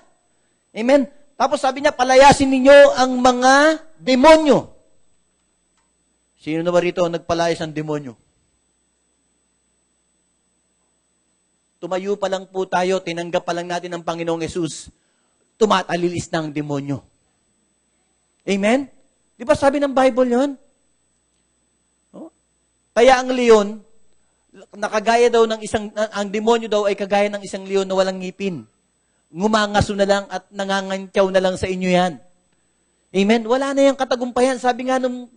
E: Amen? Tapos sabi niya, palayasin ninyo ang mga demonyo. Sino na ba rito ang nagpalayas ng demonyo? Tumayo pa lang po tayo, tinanggap pa lang natin ang Panginoong Yesus, tumatalilis ng demonyo. Amen? Di ba sabi ng Bible yon? Oh? Kaya ang leon, nakagaya daw ng ang demonyo daw ay kagaya ng isang leon na walang ngipin. Ngumangaso na lang at nangangantyaw na lang sa inyo yan. Amen? Wala na yung katagumpayan. Sabi nga nung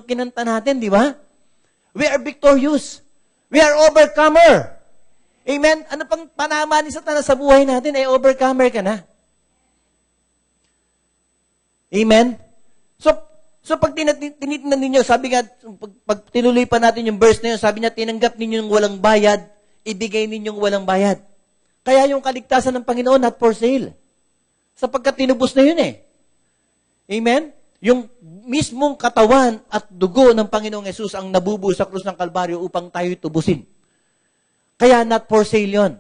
E: kinanta natin, di ba? We are victorious. We are overcomer. Amen? Ano pang panama ni Satanas sa buhay natin? Ay overcomer ka na. Amen? So pag tinitingnan ninyo, sabi nga, pag tinuloy pa natin yung verse na yun, sabi niya, tinanggap ninyo yung walang bayad, ibigay ninyong walang bayad. Kaya yung kaligtasan ng Panginoon, not for sale. Sapagkat tinubos na yun eh. Amen? Yung mismong katawan at dugo ng Panginoong Yesus ang nabubuhos sa krus ng Kalbaryo upang tayo tubusin. Kaya not for sale yun.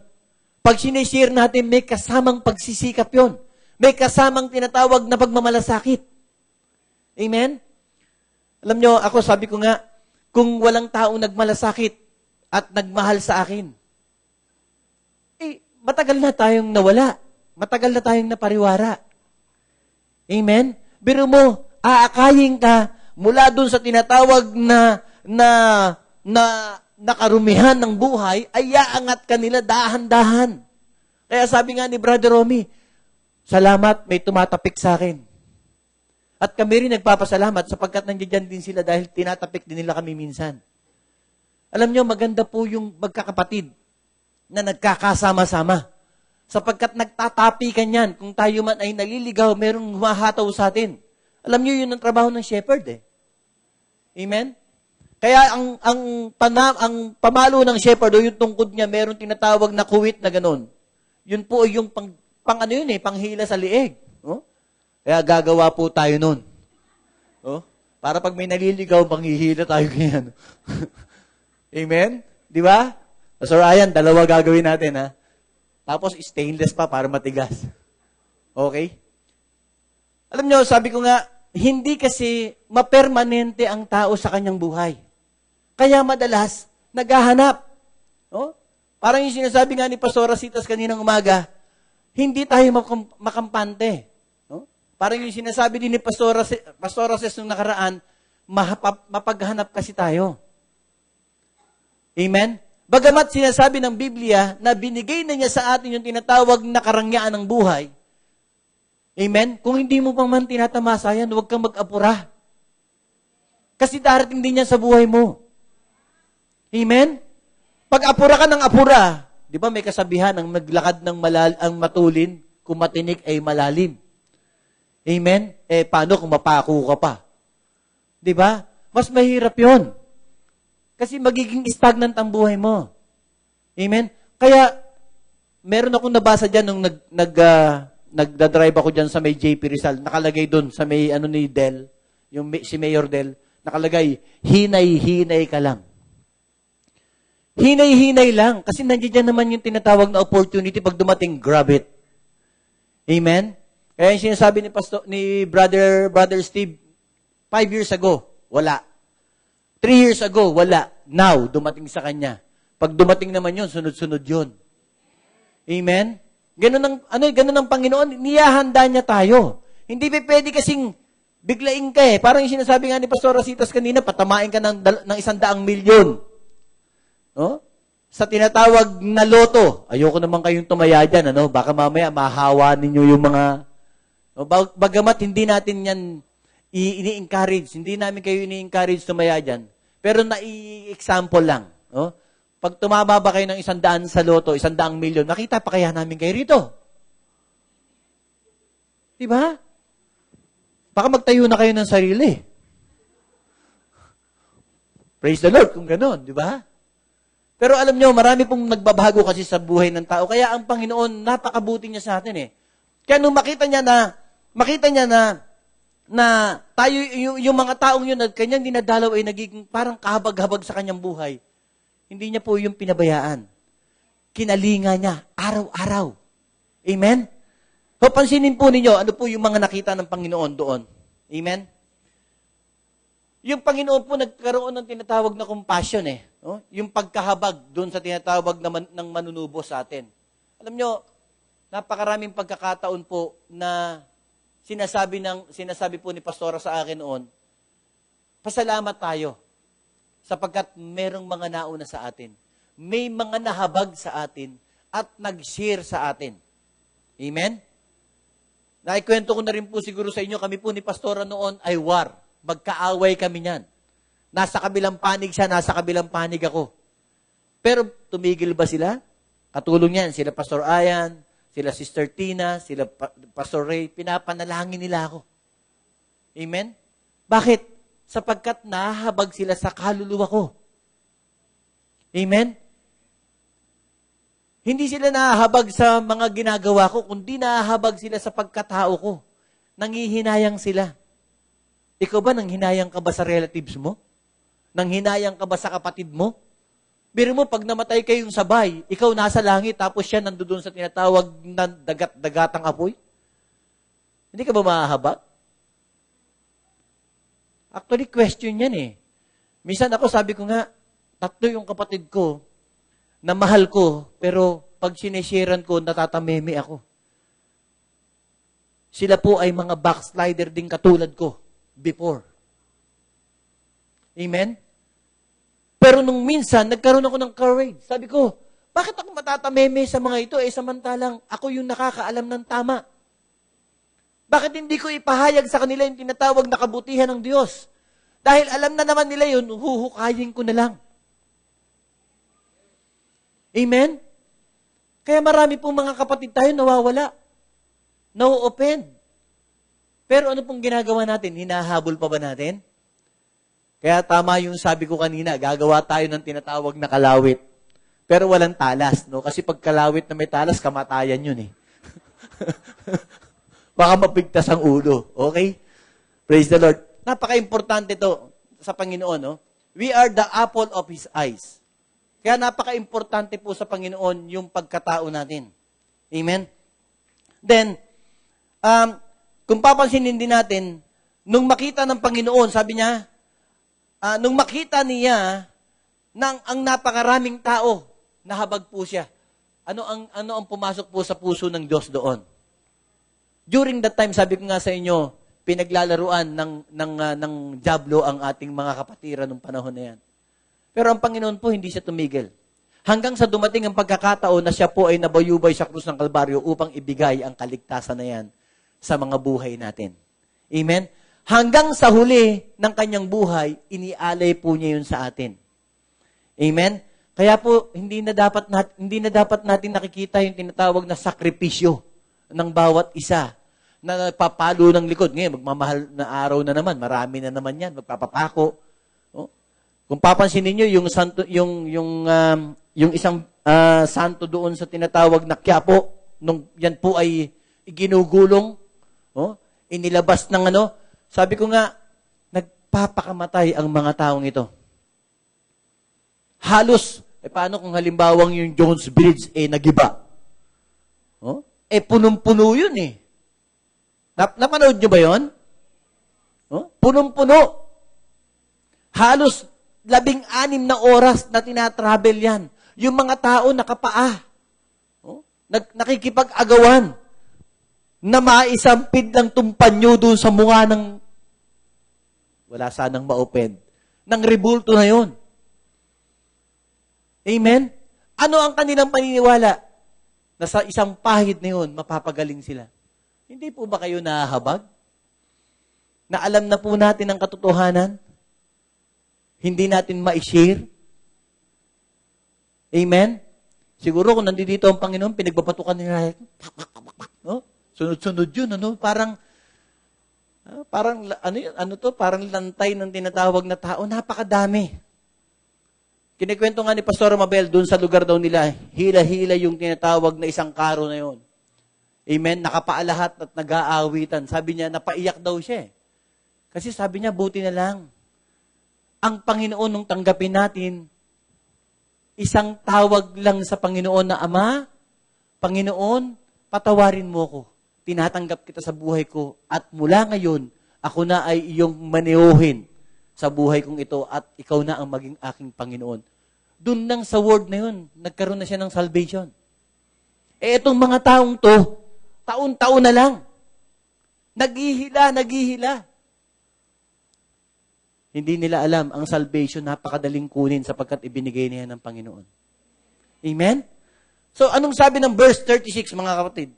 E: Pag sinishare natin, may kasamang pagsisikap yun. May kasamang tinatawag na pagmamalasakit. Amen? Alam nyo, ako sabi ko nga, kung walang taong nagmalasakit at nagmahal sa akin, matagal na tayong nawala. Matagal na tayong napariwara. Amen? Biro mo, aakayin ka mula dun sa tinatawag na karumihan ng buhay, ay aangat ka nila dahan-dahan. Kaya sabi nga ni Brother Romy, salamat, may tumatapik sa akin. At kami rin nagpapasalamat sapagkat nandiyan din sila dahil tinatapik din nila kami minsan. Alam nyo, maganda po yung magkakapatid na nagkakasama-sama. Sapagkat nagtatapikan yan. Kung tayo man ay naliligaw, merong humahataw sa atin. Alam nyo, yun ang trabaho ng shepherd eh. Amen? Kaya ang pamalo ng shepherd o yung tungkod niya, meron tinatawag na kuwit na ganon. Yun po yung panghila sa lieg. Oh? Kaya gagawa po tayo nun. Oh? Para pag may naliligaw, panghihila tayo ganyan. Amen? Di ba? Pastor Ryan, 2 gagawin natin ha. Tapos stainless pa para matigas. Okay? Alam nyo, sabi ko nga, hindi kasi mapermanente ang tao sa kanyang buhay. Kaya madalas, naghahanap. Oh? Parang yung sinasabi nga ni Pastor Rasitas kaninang umaga, hindi tayo makampante. Oh? Parang yung sinasabi din ni Pastor Rases nung nakaraan, mapaghanap kasi tayo. Amen? Bagamat sinasabi ng Biblia na binigay na niya sa atin yung tinatawag na karangyaan ng buhay, amen? Kung hindi mo pang man tinatamasa yan, huwag kang mag-apura. Kasi darating din yan sa buhay mo. Amen? Pag apura ka ng apura, di ba may kasabihan, ang naglakad ng ang matulin, kung matinik ay malalim. Amen? Paano kung mapako ka pa? Di ba? Mas mahirap yon. Kasi magiging stagnant ang buhay mo. Amen? Kaya, meron akong nabasa dyan nung nagdadrive ako dyan sa may JP Rizal. Nakalagay doon sa may ni Del, si Mayor Del, nakalagay, hinay-hinay ka lang. Hinay-hinay lang. Kasi nandiyan naman yung tinatawag na opportunity pag dumating, grab it. Amen? Kaya yung sinasabi ni Brother Steve, 5 years ago, wala. 3 years ago, wala. Now, dumating sa kanya. Pag dumating naman yun, sunod-sunod yun. Amen? Ganun ang Panginoon, niyahanda niya tayo. Hindi pa pwede kasing biglaing ka eh. Parang yung sinasabi nga ni Pastor Rasitas kanina, patamain ka ng 100 milyon. No? Sa tinatawag na loto, ayoko naman kayong tumaya dyan, ano? Baka mamaya mahawa ninyo yung mga... Bagamat hindi natin yan ini-encourage. Hindi namin kayo ini-encourage tumaya dyan. Pero nai-example lang. No? Pag tumama ba kayo ng 100 sa loto, 100 milyon, nakita pa kaya namin kayo rito? Diba? Baka magtayo na kayo ng sarili. Praise the Lord kung gano'n, di ba? Pero alam nyo, marami pong nagbabago kasi sa buhay ng tao. Kaya ang Panginoon, napakabuti niya sa atin eh. Kaya nung makita niya na tayo, yung mga taong yun at kanyang dinadalaw ay nagiging parang kahabag-habag sa kanyang buhay. Hindi niya po yung pinabayaan. Kinalinga niya, araw-araw. Amen? So, pansinin po ninyo, ano po yung mga nakita ng Panginoon doon. Amen? Yung Panginoon po nagkaroon ng tinatawag na compassion eh. No? Yung pagkahabag doon sa tinatawag na ng manunubo sa atin. Alam nyo, napakaraming pagkakataon po na sinasabi po ni Pastora sa akin noon, pasalamat tayo sapagkat merong mga nauna sa atin. May mga nahabag sa atin at nag-share sa atin. Amen? Naikwento ko na rin po siguro sa inyo, kami po ni Pastora noon ay war. Magkaaway kami niyan. Nasa kabilang panig siya, nasa kabilang panig ako. Pero tumigil ba sila? Katulong yan, sila Pastor Ayan, sila Sister Tina, sila Pastor Ray, pinapanalangin nila ako. Amen? Bakit? Sapagkat nahahabag sila sa kaluluwa ko. Amen? Hindi sila nahahabag sa mga ginagawa ko, kundi nahahabag sila sa pagkatao ko. Nangihinayang sila. Ikaw ba, nanghinayang ka ba sa relatives mo? Nanghinayang ka ba sa kapatid mo? Biro mo, pag namatay kayong sabay, ikaw nasa langit, tapos siya nandoon sa tinatawag na dagat-dagatang apoy? Hindi ka ba mahahabag? Actually, question yan eh. Minsan ako, sabi ko nga, 3 yung kapatid ko na mahal ko, pero pag sinesharean ko, natatameme ako. Sila po ay mga backslider din katulad ko before. Amen? Pero nung minsan, nagkaroon ako ng courage. Sabi ko, bakit ako matatameme sa mga ito? Samantalang ako yung nakakaalam ng tama. Bakit hindi ko ipahayag sa kanila yung tinatawag na kabutihan ng Diyos? Dahil alam na naman nila yun, huhukayin ko na lang. Amen? Kaya marami pong mga kapatid tayo nawawala. No-offend. Pero ano pong ginagawa natin? Hinahabol pa ba natin? Kaya tama yung sabi ko kanina, gagawa tayo ng tinatawag na kalawit. Pero walang talas, no? Kasi pag kalawit na may talas, kamatayan yun eh. Baka mapigtas ang ulo. Okay? Praise the Lord. Napaka-importante to sa Panginoon, no? We are the apple of His eyes. Kaya napaka-importante po sa Panginoon yung pagkatao natin. Amen? Then, kung papansinin din natin, nung makita ng Panginoon, sabi niya, nung makita niya ang napakaraming tao, nahabag po siya. Ano ang pumasok po sa puso ng Diyos doon? During that time, sabi ko nga sa inyo, pinaglalaruan ng dyablo ang ating mga kapatiran ng panahon na yan. Pero ang Panginoon po, hindi siya tumigil. Hanggang sa dumating ang pagkakataon na siya po ay nabayubay sa krus ng Kalbaryo upang ibigay ang kaligtasan na yan sa mga buhay natin. Amen? Hanggang sa huli ng kanyang buhay, inialay po niya yun sa atin. Amen? Kaya po, hindi na dapat natin nakikita yung tinatawag na sakripisyo ng bawat isa na papalo ng likod. Ngayon, magmamahal na araw na naman, marami na naman yan, magpapapako. Oh? Kung papansinin niyo yung santo, yung isang santo doon sa tinatawag na Quiapo, nung yan po ay iginugulong, inilabas ng sabi ko nga, nagpapakamatay ang mga taong ito. Halos, paano kung halimbawang yung Jones Bridge nagiba? Punong-puno yun eh. Napanood nyo ba yun? Punong-puno. Halos 16 na oras na tinatravel yan. Yung mga tao nakapaa. Nakikipag-agawan na maisampid ng tumpanyo doon sa mukha ng wala sanang ma-open. Ng rebulto na yon. Amen? Ano ang kanilang paniniwala? Na sa isang pahid na yun, mapapagaling sila. Hindi po ba kayo nahahabag? Na alam na po natin ang katotohanan? Hindi natin ma-share? Amen? Siguro kung nandito ang Panginoon, pinagbabatukan nila. Sunod-sunod yun, Parang parang lantay ng tinatawag na tao. Napakadami. Kinikwento nga ni Pastor Mabel, doon sa lugar daw nila, hila-hila yung tinatawag na isang karo na yun. Amen? Nakapaalahat at nag-aawitan. Sabi niya, napaiyak daw siya. Kasi sabi niya, buti na lang. Ang Panginoon nung tanggapin natin, isang tawag lang sa Panginoon na, Ama, Panginoon, patawarin mo ko. Tinatanggap kita sa buhay ko. At mula ngayon, ako na ay iyong maneohin sa buhay kong ito at ikaw na ang maging aking Panginoon. Doon lang sa word na yun, nagkaroon na siya ng salvation. Itong mga taong to, taon-taon na lang. Naghihila. Hindi nila alam, ang salvation napakadaling kunin sapagkat ibinigay niya ng Panginoon. Amen? So, anong sabi ng verse 36, mga kapatid?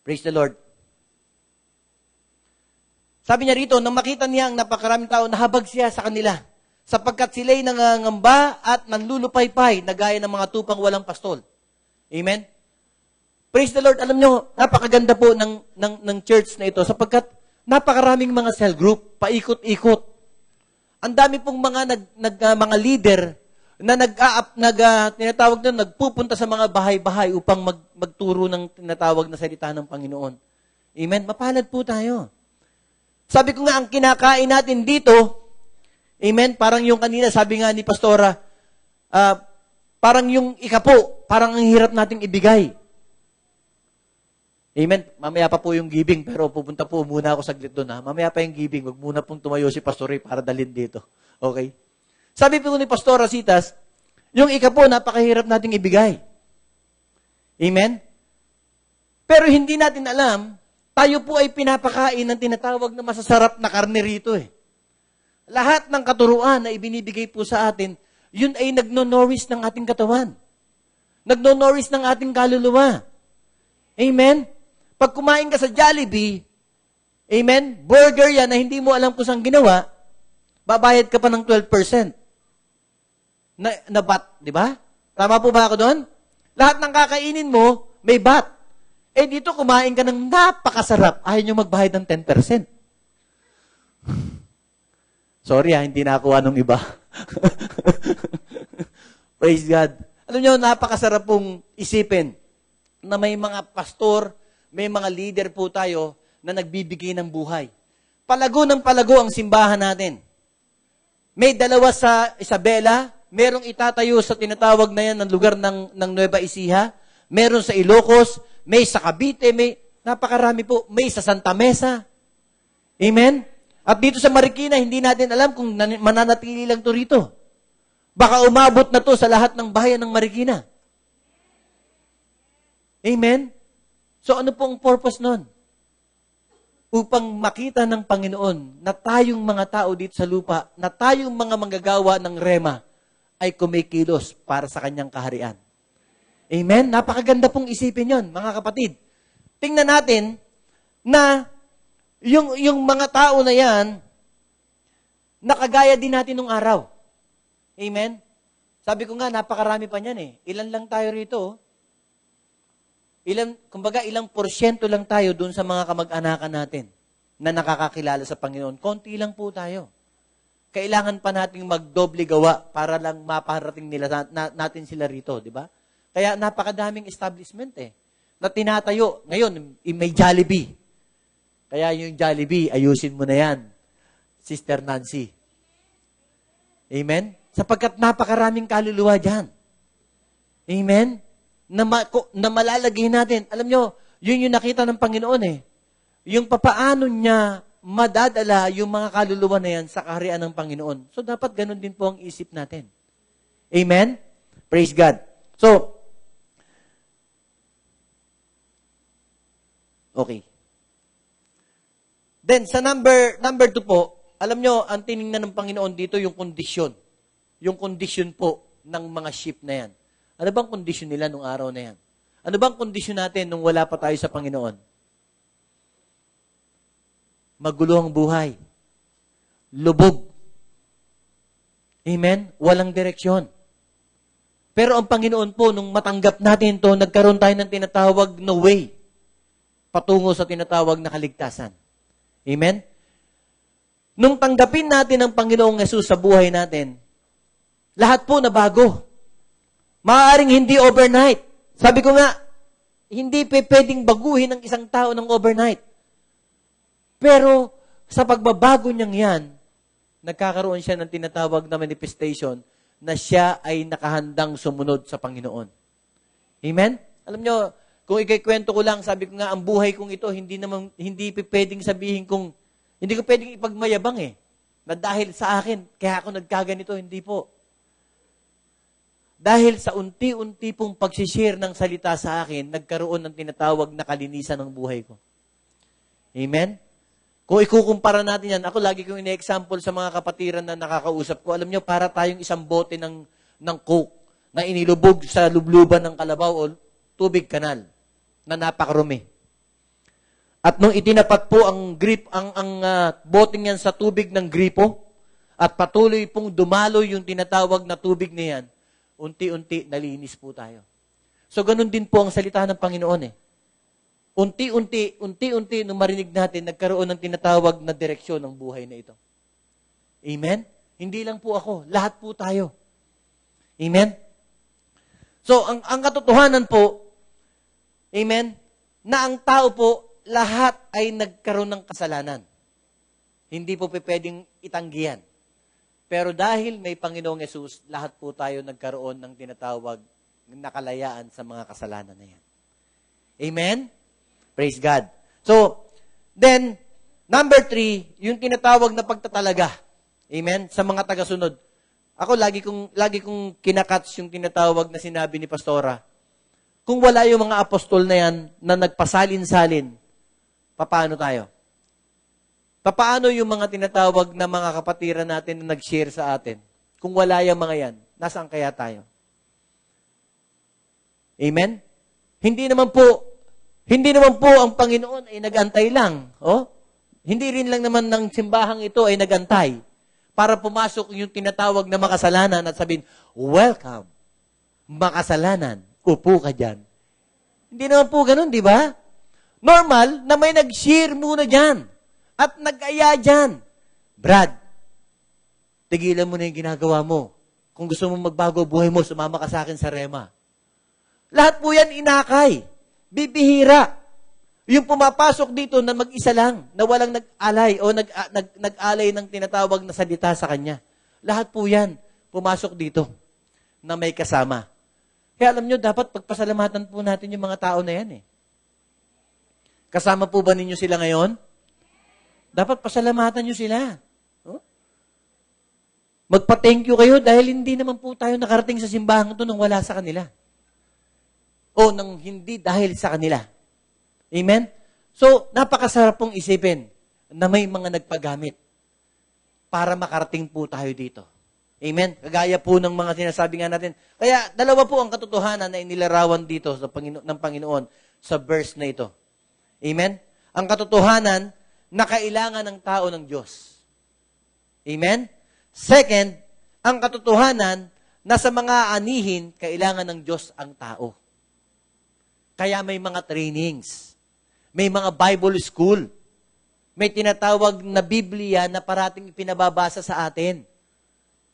E: Praise the Lord. Sabi niya rito, nang makita niya ang napakaraming tao, nahabag siya sa kanila, sapagkat sila'y nangangamba at nanlulupaypay na gaya ng mga tupang walang pastol. Amen? Praise the Lord. Alam nyo, napakaganda po ng church na ito, sapagkat napakaraming mga cell group, paikot-ikot. Ang dami pong mga leader na tinatawag na nagpupunta sa mga bahay-bahay upang magturo ng tinatawag na salita ng Panginoon. Amen? Mapalad po tayo. Sabi ko nga, ang kinakain natin dito, amen, parang yung kanina, sabi nga ni Pastora, parang yung ikapo, parang ang hirap nating ibigay. Amen? Mamaya pa po yung giving, pero pupunta po muna ako saglit doon. Mamaya pa yung giving, wag muna pong tumayo si Pastor Ray para dalhin dito. Okay? Sabi po ni Pastora Citas, yung ikapo, napakahirap nating ibigay. Amen? Pero hindi natin alam, tayo po ay pinapakain ng tinatawag na masasarap na karne rito eh. Lahat ng katuruan na ibinibigay po sa atin, yun ay nagno-nourish ng ating katawan. Nagno-nourish ng ating kaluluwa. Amen? Pag kumain ka sa Jollibee, amen, burger yan na hindi mo alam kung saan ginawa, babayad ka pa ng 12%. Na VAT, di ba? Tama po ba ako doon? Lahat ng kakainin mo, may VAT. Dito kumain ka ng napakasarap, ayaw nyo magbayad ng 10%. Sorry hindi nakuha nung iba. Praise God. Alam nyo, napakasarap pong isipin na may mga pastor, may mga leader po tayo na nagbibigay ng buhay. Palago ng palago ang simbahan natin. May dalawa sa Isabela, merong itatayo sa tinatawag na yan ng lugar ng Nueva Ecija, meron sa Ilocos, may sa Cavite, may napakarami po, may sa Santa Mesa. Amen? At dito sa Marikina, hindi natin alam kung mananatili lang to rito. Baka umabot na to sa lahat ng bayan ng Marikina. Amen? So ano pong purpose nun? Upang makita ng Panginoon na tayong mga tao dito sa lupa, na tayong mga manggagawa ng rema, ay kumikilos para sa kanyang kaharian. Amen? Napakaganda pong isipin yon, mga kapatid. Tingnan natin na yung mga tao na yan, nakagaya din natin nung araw. Amen? Sabi ko nga, napakarami pa niyan eh. Ilan lang tayo rito? Ilang porsyento lang tayo dun sa mga kamag-anakan natin na nakakakilala sa Panginoon. Konti lang po tayo. Kailangan pa nating magdoble gawa para lang maparating natin sila rito, di ba? Kaya napakadaming establishment na tinatayo. Ngayon, may Jollibee. Kaya yung Jollibee, ayusin mo na yan, Sister Nancy. Amen? Sapagkat napakaraming kaluluwa dyan. Amen? Na malalagay natin. Alam nyo, yun yung nakita ng Panginoon Yung papaano niya madadala yung mga kaluluwa na yan sa kaharian ng Panginoon. So, dapat ganun din po ang isip natin. Amen? Praise God. So, okay. Then, sa number 2 po, alam nyo, ang tinignan ng Panginoon dito yung kondisyon. Yung kondisyon po ng mga sheep na yan. Ano bang kondisyon nila nung araw na yan? Ano bang kondisyon natin nung wala pa tayo sa Panginoon? Magulo ang buhay. Lubog. Amen? Walang direksyon. Pero ang Panginoon po, nung matanggap natin to, nagkaroon tayo ng tinatawag na way patungo sa tinatawag na kaligtasan. Amen? Nung tanggapin natin ang Panginoong Yesus sa buhay natin, lahat po na bago. Maaaring hindi overnight. Sabi ko nga, hindi pwedeng baguhin ng isang tao ng overnight. Pero sa pagbabago niyang yan, nagkakaroon siya ng tinatawag na manifestation na siya ay nakahandang sumunod sa Panginoon. Amen? Alam nyo, kung ikikwento ko lang, sabi ko nga, ang buhay kong ito, hindi pwedeng sabihin kung, hindi ko pwedeng ipagmayabang na dahil sa akin, kaya ako nagkaganito, hindi po. Dahil sa unti-unti pong pagsishare ng salita sa akin, nagkaroon ng tinatawag na kalinisan ng buhay ko. Amen? Kung ikukumpara natin yan, ako lagi kong ine-example sa mga kapatiran na nakakausap ko, alam nyo, para tayong isang bote ng Coke na inilubog sa lubluban ng kalabaw o tubig kanal na napakarumi. At nung itinapat po ang boteng yan sa tubig ng gripo at patuloy pong dumalo yung tinatawag na tubig na yan, unti-unti nalinis po tayo. So ganun din po ang salita ng Panginoon eh. Unti-unti, nung marinig natin, nagkaroon ng tinatawag na direksyon ng buhay na ito. Amen? Hindi lang po ako, lahat po tayo. Amen? So, ang katotohanan po, amen, na ang tao po, lahat ay nagkaroon ng kasalanan. Hindi po pwedeng itanggihan. Pero dahil may Panginoong Yesus, lahat po tayo nagkaroon ng tinatawag na kalayaan sa mga kasalanan na yan. Amen? Praise God. So, then, number 3, yung tinatawag na pagtatalaga. Amen? Sa mga tagasunod. Ako, lagi kong kinakats yung tinatawag na sinabi ni Pastora. Kung wala yung mga apostol na yan na nagpasalin-salin, paano tayo? Paano yung mga tinatawag na mga kapatiran natin na nag-share sa atin? Kung wala yung mga yan, nasaan kaya tayo? Amen? Hindi naman po ang Panginoon ay nag-antay lang. Oh? Hindi rin lang naman ng simbahang ito ay nag-antay para pumasok yung tinatawag na makasalanan at sabihin, welcome, makasalanan, upo ka dyan. Hindi naman po ganun, di ba? Normal na may nag-share muna dyan at nag-aya dyan. Brad, tigilan mo na yung ginagawa mo. Kung gusto mo magbago buhay mo, sumama ka sa akin sa Rema. Lahat po yan inakay. Bibihira. Yung pumapasok dito na mag-isa lang, na walang nag-alay o nag-alay ng tinatawag na salita sa kanya. Lahat po yan pumasok dito na may kasama. Kaya alam nyo, dapat pagpasalamatan po natin yung mga tao na yan eh. Kasama po ba ninyo sila ngayon? Dapat pasalamatan nyo sila. Oh? Magpa-thank you kayo dahil hindi naman po tayo nakarating sa simbahan ito nang wala sa kanila. O nang hindi dahil sa kanila. Amen? So, napakasarap pong isipin na may mga nagpagamit para makarating po tayo dito. Amen? Kagaya po ng mga sinasabi nga natin. Kaya, dalawa po ang katotohanan na inilarawan dito sa ng Panginoon sa verse na ito. Amen? Ang katotohanan na kailangan ng tao ng Diyos. Amen? Second, ang katotohanan na sa mga anihin, kailangan ng Diyos ang tao. Kaya may mga trainings. May mga Bible school. May tinatawag na Biblia na parating pinababasa sa atin.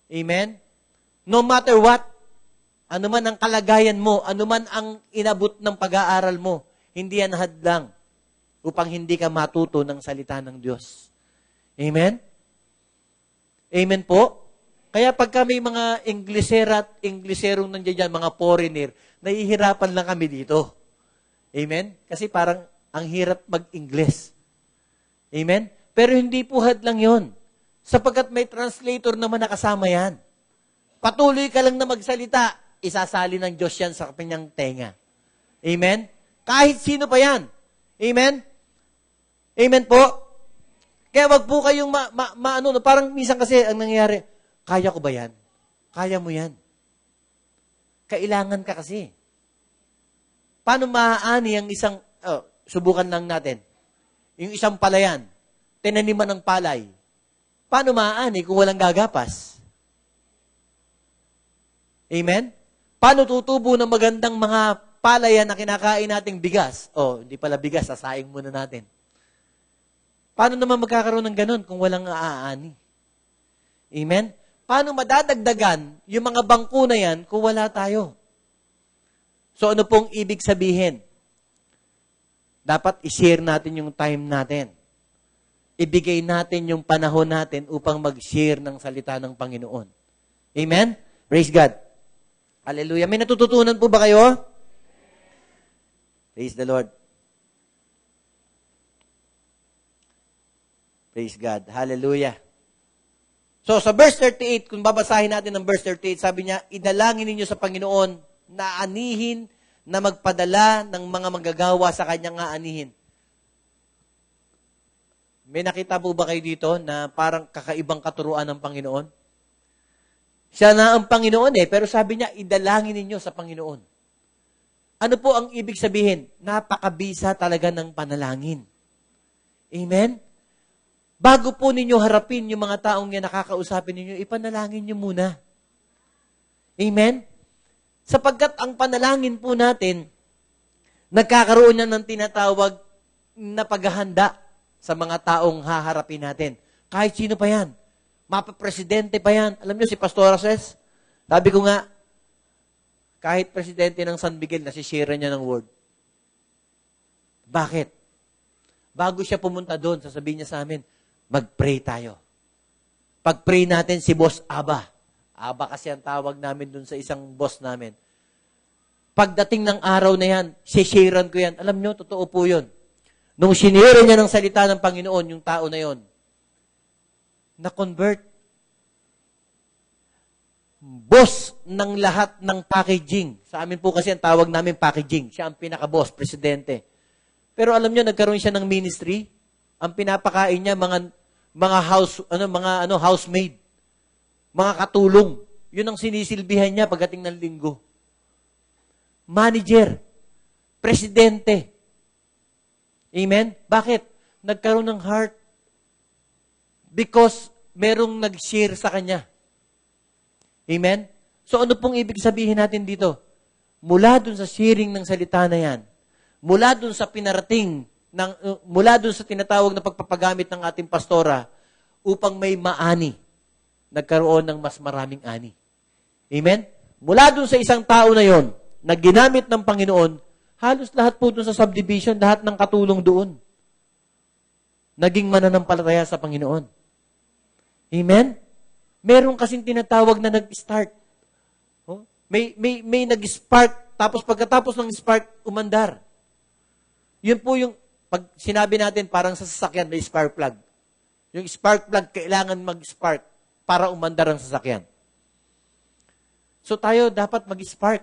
E: Amen? No matter what, anuman ang kalagayan mo, anuman ang inabot ng pag-aaral mo, hindi yan hadlang upang hindi ka matuto ng salita ng Diyos. Amen? Amen po? Kaya pagka may mga Inglesera at Ingleserong nandiyan, mga foreigner, nahihirapan lang kami dito. Amen? Kasi parang ang hirap mag-Ingles. Amen? Pero hindi po hadlang yon. Sapagkat may translator naman nakasama yan. Patuloy ka lang na magsalita, isasali ng Diyos yan sa kanyang tenga. Amen? Kahit sino pa yan. Amen? Amen po? Kaya wag po kayong parang minsan kasi ang nangyayari, kaya ko ba yan? Kaya mo yan. Kailangan ka kasi. Paano maaani ang isang, subukan lang natin, yung isang palayan, tinaniman ng palay, paano maaani kung walang gagapas? Amen? Paano tutubo ng magandang mga palayan na kinakain nating bigas? Hindi pala bigas, sasaing muna natin. Paano naman magkakaroon ng ganun kung walang aani? Amen? Paano madadagdagan yung mga bangko na yan kung wala tayo? So ano pong ibig sabihin? Dapat i-share natin yung time natin. Ibigay natin yung panahon natin upang mag-share ng salita ng Panginoon. Amen? Praise God. Hallelujah. May natututunan po ba kayo? Praise the Lord. Praise God. Hallelujah. So, sa verse 38, kung babasahin natin ang verse 38, sabi niya, idalangin ninyo sa Panginoon na anihin na magpadala ng mga manggagawa sa kanyang aanihin. May nakita po ba kayo dito na parang kakaibang katuruan ng Panginoon? Siya na ang Panginoon pero sabi niya, idalangin ninyo sa Panginoon. Ano po ang ibig sabihin? Napakabisa talaga ng panalangin. Amen? Bago po ninyo harapin yung mga taong yan nakakausapin ninyo, ipanalangin nyo muna. Amen? Sapagkat ang panalangin po natin, nagkakaroon niya ng tinatawag na paghahanda sa mga taong haharapin natin. Kahit sino pa yan. Mapapresidente pa yan. Alam niyo si Pastor Ses, sabi ko nga, kahit presidente ng San Miguel, nasishare niya ng word. Bakit? Bago siya pumunta doon, sasabihin niya sa amin, mag-pray tayo. Pag-pray natin si Boss Aba. Aba kasi ang tawag namin doon sa isang boss namin. Pagdating ng araw na yan, sisharean ko yan. Alam niyo, totoo po yun. Nung sinira niya ng salita ng Panginoon, yung tao na yon, na-convert. Boss ng lahat ng packaging. Sa amin po kasi ang tawag namin packaging. Siya ang pinaka-boss, presidente. Pero alam niyo, nagkaroon siya ng ministry. Ang pinapakain niya mga housemaid. Mga katulong. Yun ang sinisilbihan niya pagdating ng linggo. Manager. Presidente. Amen? Bakit? Nagkaroon ng heart. Because merong nag-share sa kanya. Amen? So ano pong ibig sabihin natin dito? Mula dun sa sharing ng salita na yan, mula dun sa pinarating, mula dun sa tinatawag na pagpapagamit ng ating pastora, upang may maani, nagkaroon ng mas maraming ani. Amen? Mula dun sa isang tao na yon, na ginamit ng Panginoon, halos lahat po dun sa subdivision, lahat ng katulong doon, naging mananampalataya sa Panginoon. Amen? Meron kasing tinatawag na nag-start. Oh? May nag-spark, tapos pagkatapos ng spark, umandar. Yun po yung, pag sinabi natin, parang sa sasakyan, may spark plug. Yung spark plug, kailangan mag-spark para umandar ang sasakyan. So tayo dapat mag-spark.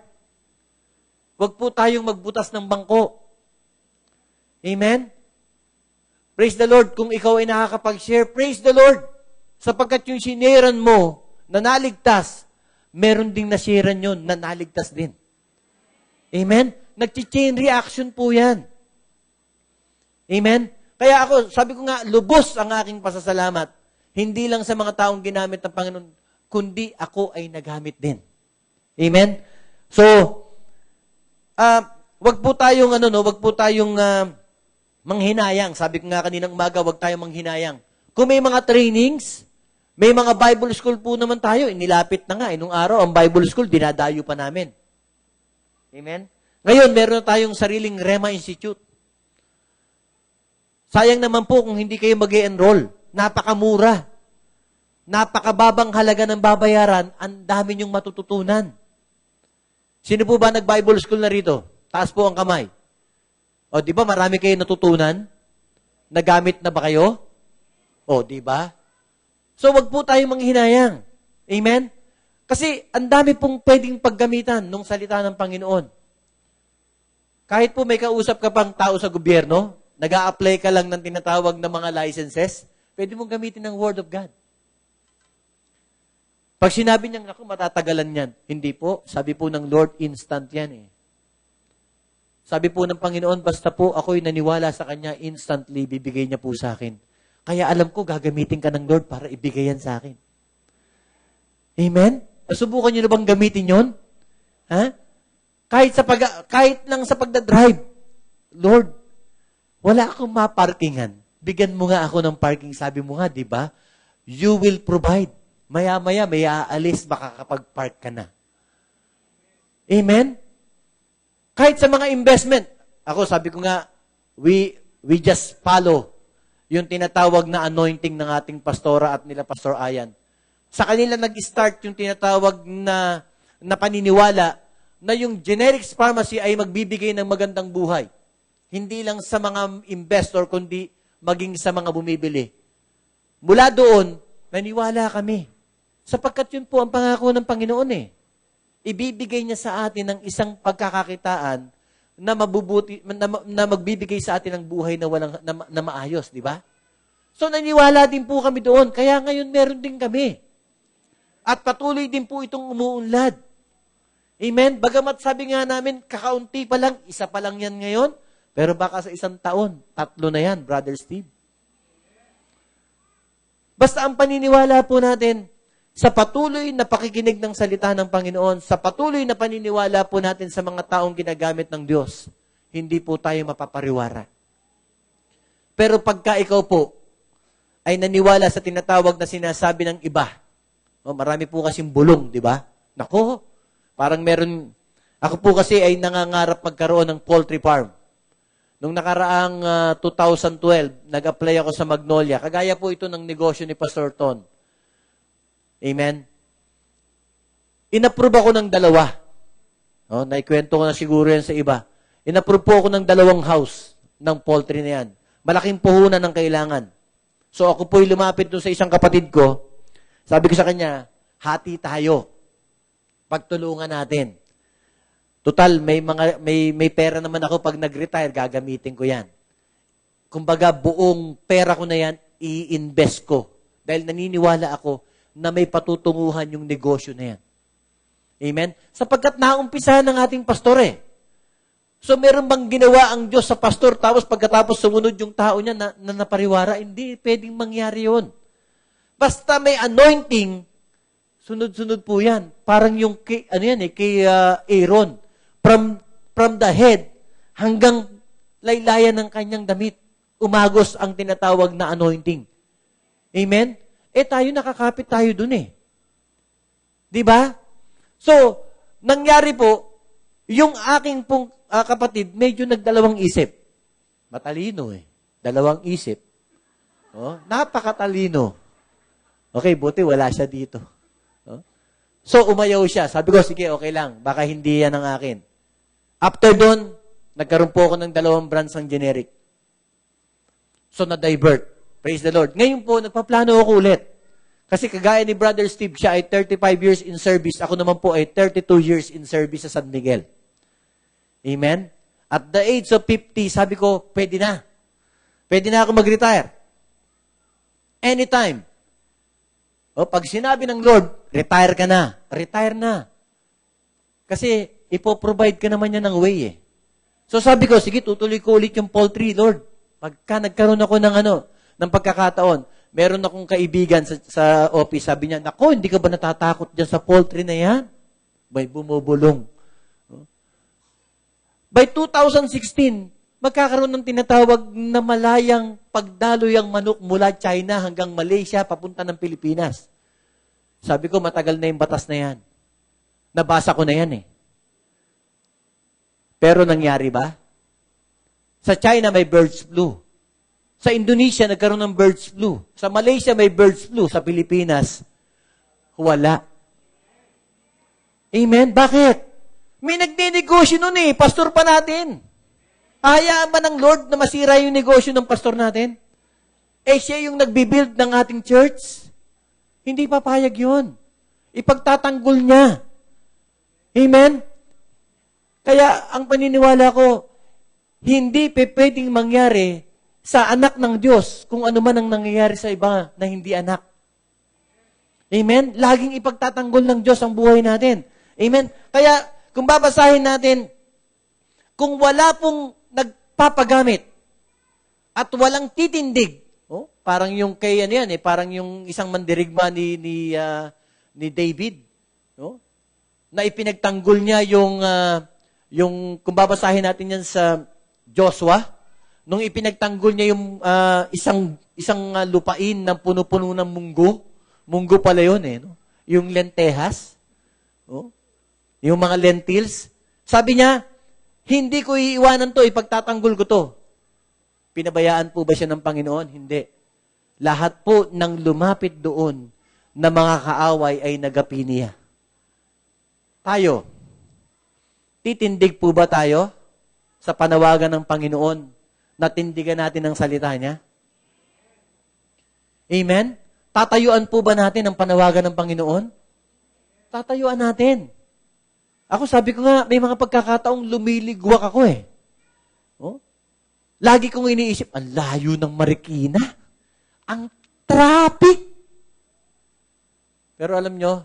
E: Huwag po tayong magbutas ng bangko. Amen? Praise the Lord. Kung ikaw ay nakakapag-share, praise the Lord. Sapagkat yung sineran mo na naligtas, meron ding nasiran yun na naligtas din. Amen? Nag-chain reaction po yan. Amen? Kaya ako, sabi ko nga, lubos ang aking pasasalamat. Hindi lang sa mga taong ginamit ng Panginoon, kundi ako ay nagamit din. Amen? So, wag po tayong manghinayang. Sabi ko nga kaninang umaga, wag tayong manghinayang. Kung may mga trainings, may mga Bible school po naman tayo. Inilapit na nga. Nung araw, ang Bible school, dinadayo pa namin. Amen? Ngayon, meron na tayong sariling Rema Institute. Sayang naman po kung hindi kayo mag-enroll. Napakamura. Napakababang halaga ng babayaran. Ang dami niyong matututunan. Sino po ba nag-Bible school na rito? Taas po ang kamay. O, di ba marami kayo natutunan? Nagamit na ba kayo? O, di ba? So, wag po tayong manghinayang. Amen? Kasi, ang dami pong pwedeng paggamitan ng salita ng Panginoon. Kahit po may kausap ka pang tao sa gobyerno, nag-a-apply ka lang ng tinatawag na mga licenses, pwede mong gamitin ng Word of God. Pag sinabi niya, naku, matatagalan yan. Hindi po. Sabi po ng Lord, instant yan . Sabi po ng Panginoon, basta po ako'y naniwala sa Kanya, instantly bibigay niya po sa akin. Kaya alam ko, gagamitin ka ng Lord para ibigay yan sa akin. Amen? Nasubukan niyo na bang gamitin yon? Ha? Kahit lang sa pagdadrive, Lord, wala akong maparkingan. Bigyan mo nga ako ng parking. Sabi mo nga, di ba? You will provide. Maya-maya, may aalis, makakapag-park ka na. Amen? Kahit sa mga investment. Ako, sabi ko nga, we just follow yung tinatawag na anointing ng ating pastora at nila Pastor Ayan. Sa kanila nag-start yung tinatawag na paniniwala na yung generics pharmacy ay magbibigay ng magandang buhay. Hindi lang sa mga investor, kundi maging sa mga bumibili. Mula doon, Naniwala kami. Sapagkat yun po ang pangako ng Panginoon eh. Ibibigay niya sa atin ng isang pagkakakitaan na mabubuti na magbibigay sa atin ng buhay na walang na maayos, di ba? So naniwala din po kami doon. Kaya ngayon meron din kami. At patuloy din po itong umuunlad. Amen? Bagamat sabi nga namin, kakaunti pa lang, isa pa lang yan ngayon, pero baka sa isang taon, 3 na yan, Brother Steve. Basta ang paniniwala po natin, sa patuloy na pakikinig ng salita ng Panginoon, sa patuloy na paniniwala po natin sa mga taong ginagamit ng Diyos, hindi po tayo mapapariwara. Pero pagka ikaw po ay naniwala sa tinatawag na sinasabi ng iba, marami po kasing bulong, di ba? Nako, parang meron, ako po kasi ay nangangarap magkaroon ng poultry farm. Nung nakaraang 2012, nag-apply ako sa Magnolia. Kagaya po ito ng negosyo ni Pastor Ton. Amen? Inapprove ako ng 2. Naikwento ko na siguro yan sa iba. Inapprove po ako ng 2 house ng poultry na yan. Malaking puhunan ng kailangan. So ako po'y lumapit doon sa isang kapatid ko. Sabi ko sa kanya, hati tayo. Pagtulungan natin. Total, may pera naman ako pag nag-retire, gagamitin ko yan. Kumbaga, buong pera ko na yan, i-invest ko. Dahil naniniwala ako na may patutunguhan yung negosyo na yan. Amen? Sapagkat naumpisahan ng ating pastor eh. So, meron bang ginawa ang Diyos sa pastor, tapos pagkatapos sumunod yung tao niya na napariwara? Hindi, pwedeng mangyari yun. Basta may anointing, sunod-sunod po yan. Parang yung kay Aaron. From the head hanggang laylayan ng kanyang damit, umagos ang tinatawag na anointing. Amen? Tayo nakakapit tayo dun eh. Di ba? So, nangyari po, yung aking pong kapatid, medyo nagdalawang isip. Matalino eh. 2 isip. Napakatalino. Okay, buti wala siya dito. So, umayaw siya. Sabi ko, sige, okay lang. Baka hindi yan ang akin. After doon, nagkaroon po ako ng 2 brands ng generic. So, na-divert. Praise the Lord. Ngayon po, nagpaplano ako ulit. Kasi kagaya ni Brother Steve, siya ay 35 years in service. Ako naman po ay 32 years in service sa San Miguel. Amen? At the age of 50, sabi ko, pwede na. Pwede na ako mag-retire. Anytime. Pag sinabi ng Lord, retire ka na. Retire na. Kasi, ipoprovide ka naman niya ng way eh. So sabi ko, sige, tutuloy ko ulit yung poultry, Lord. Pagka nagkaroon ako ng pagkakataon, meron akong kaibigan sa office, sabi niya, nako, hindi ka ba natatakot dyan sa poultry na yan? May bumubulong. By 2016, magkakaroon ng tinatawag na malayang pagdaloy ang manok mula China hanggang Malaysia, papunta ng Pilipinas. Sabi ko, matagal na yung batas na yan. Nabasa ko na yan eh. Pero nangyari ba? Sa China may birds flu. Sa Indonesia nagkaroon ng birds flu. Sa Malaysia may birds flu. Sa Pilipinas, wala. Amen? Bakit? May nagninegosyo nun eh. Pastor pa natin. Hayaan ba ng Lord na masira yung negosyo ng pastor natin? Siya yung nagbibuild ng ating church? Hindi papayag yun. Ipagtatanggol niya. Amen? Kaya ang paniniwala ko, hindi pwedeng mangyari sa anak ng Diyos kung ano man ang nangyayari sa iba na hindi anak. Amen? Laging ipagtatanggol ng Diyos ang buhay natin. Amen? Kaya, kung babasahin natin, kung wala pong nagpapagamit at walang titindig, parang yung kay parang yung isang mandirigma ni David, na ipinagtanggol niya yung kung babasahin natin yan sa Joshua, nung ipinagtanggol niya yung isang lupain na puno-puno ng munggo pala yun yung lentehas, yung mga lentils, sabi niya, hindi ko iiwanan to, ipagtatanggol ko to. Pinabayaan po ba siya ng Panginoon? Hindi. Lahat po ng lumapit doon na mga kaaway ay nagapi niya. Tayo, titindig po ba tayo sa panawagan ng Panginoon na tindigan natin ang salita niya? Amen? Tatayuan po ba natin ang panawagan ng Panginoon? Tatayuan natin. Ako sabi ko nga, may mga pagkakataong lumiligwak ako eh. Oh? Lagi kong iniisip, ang layo ng Marikina. Ang traffic. Pero alam nyo,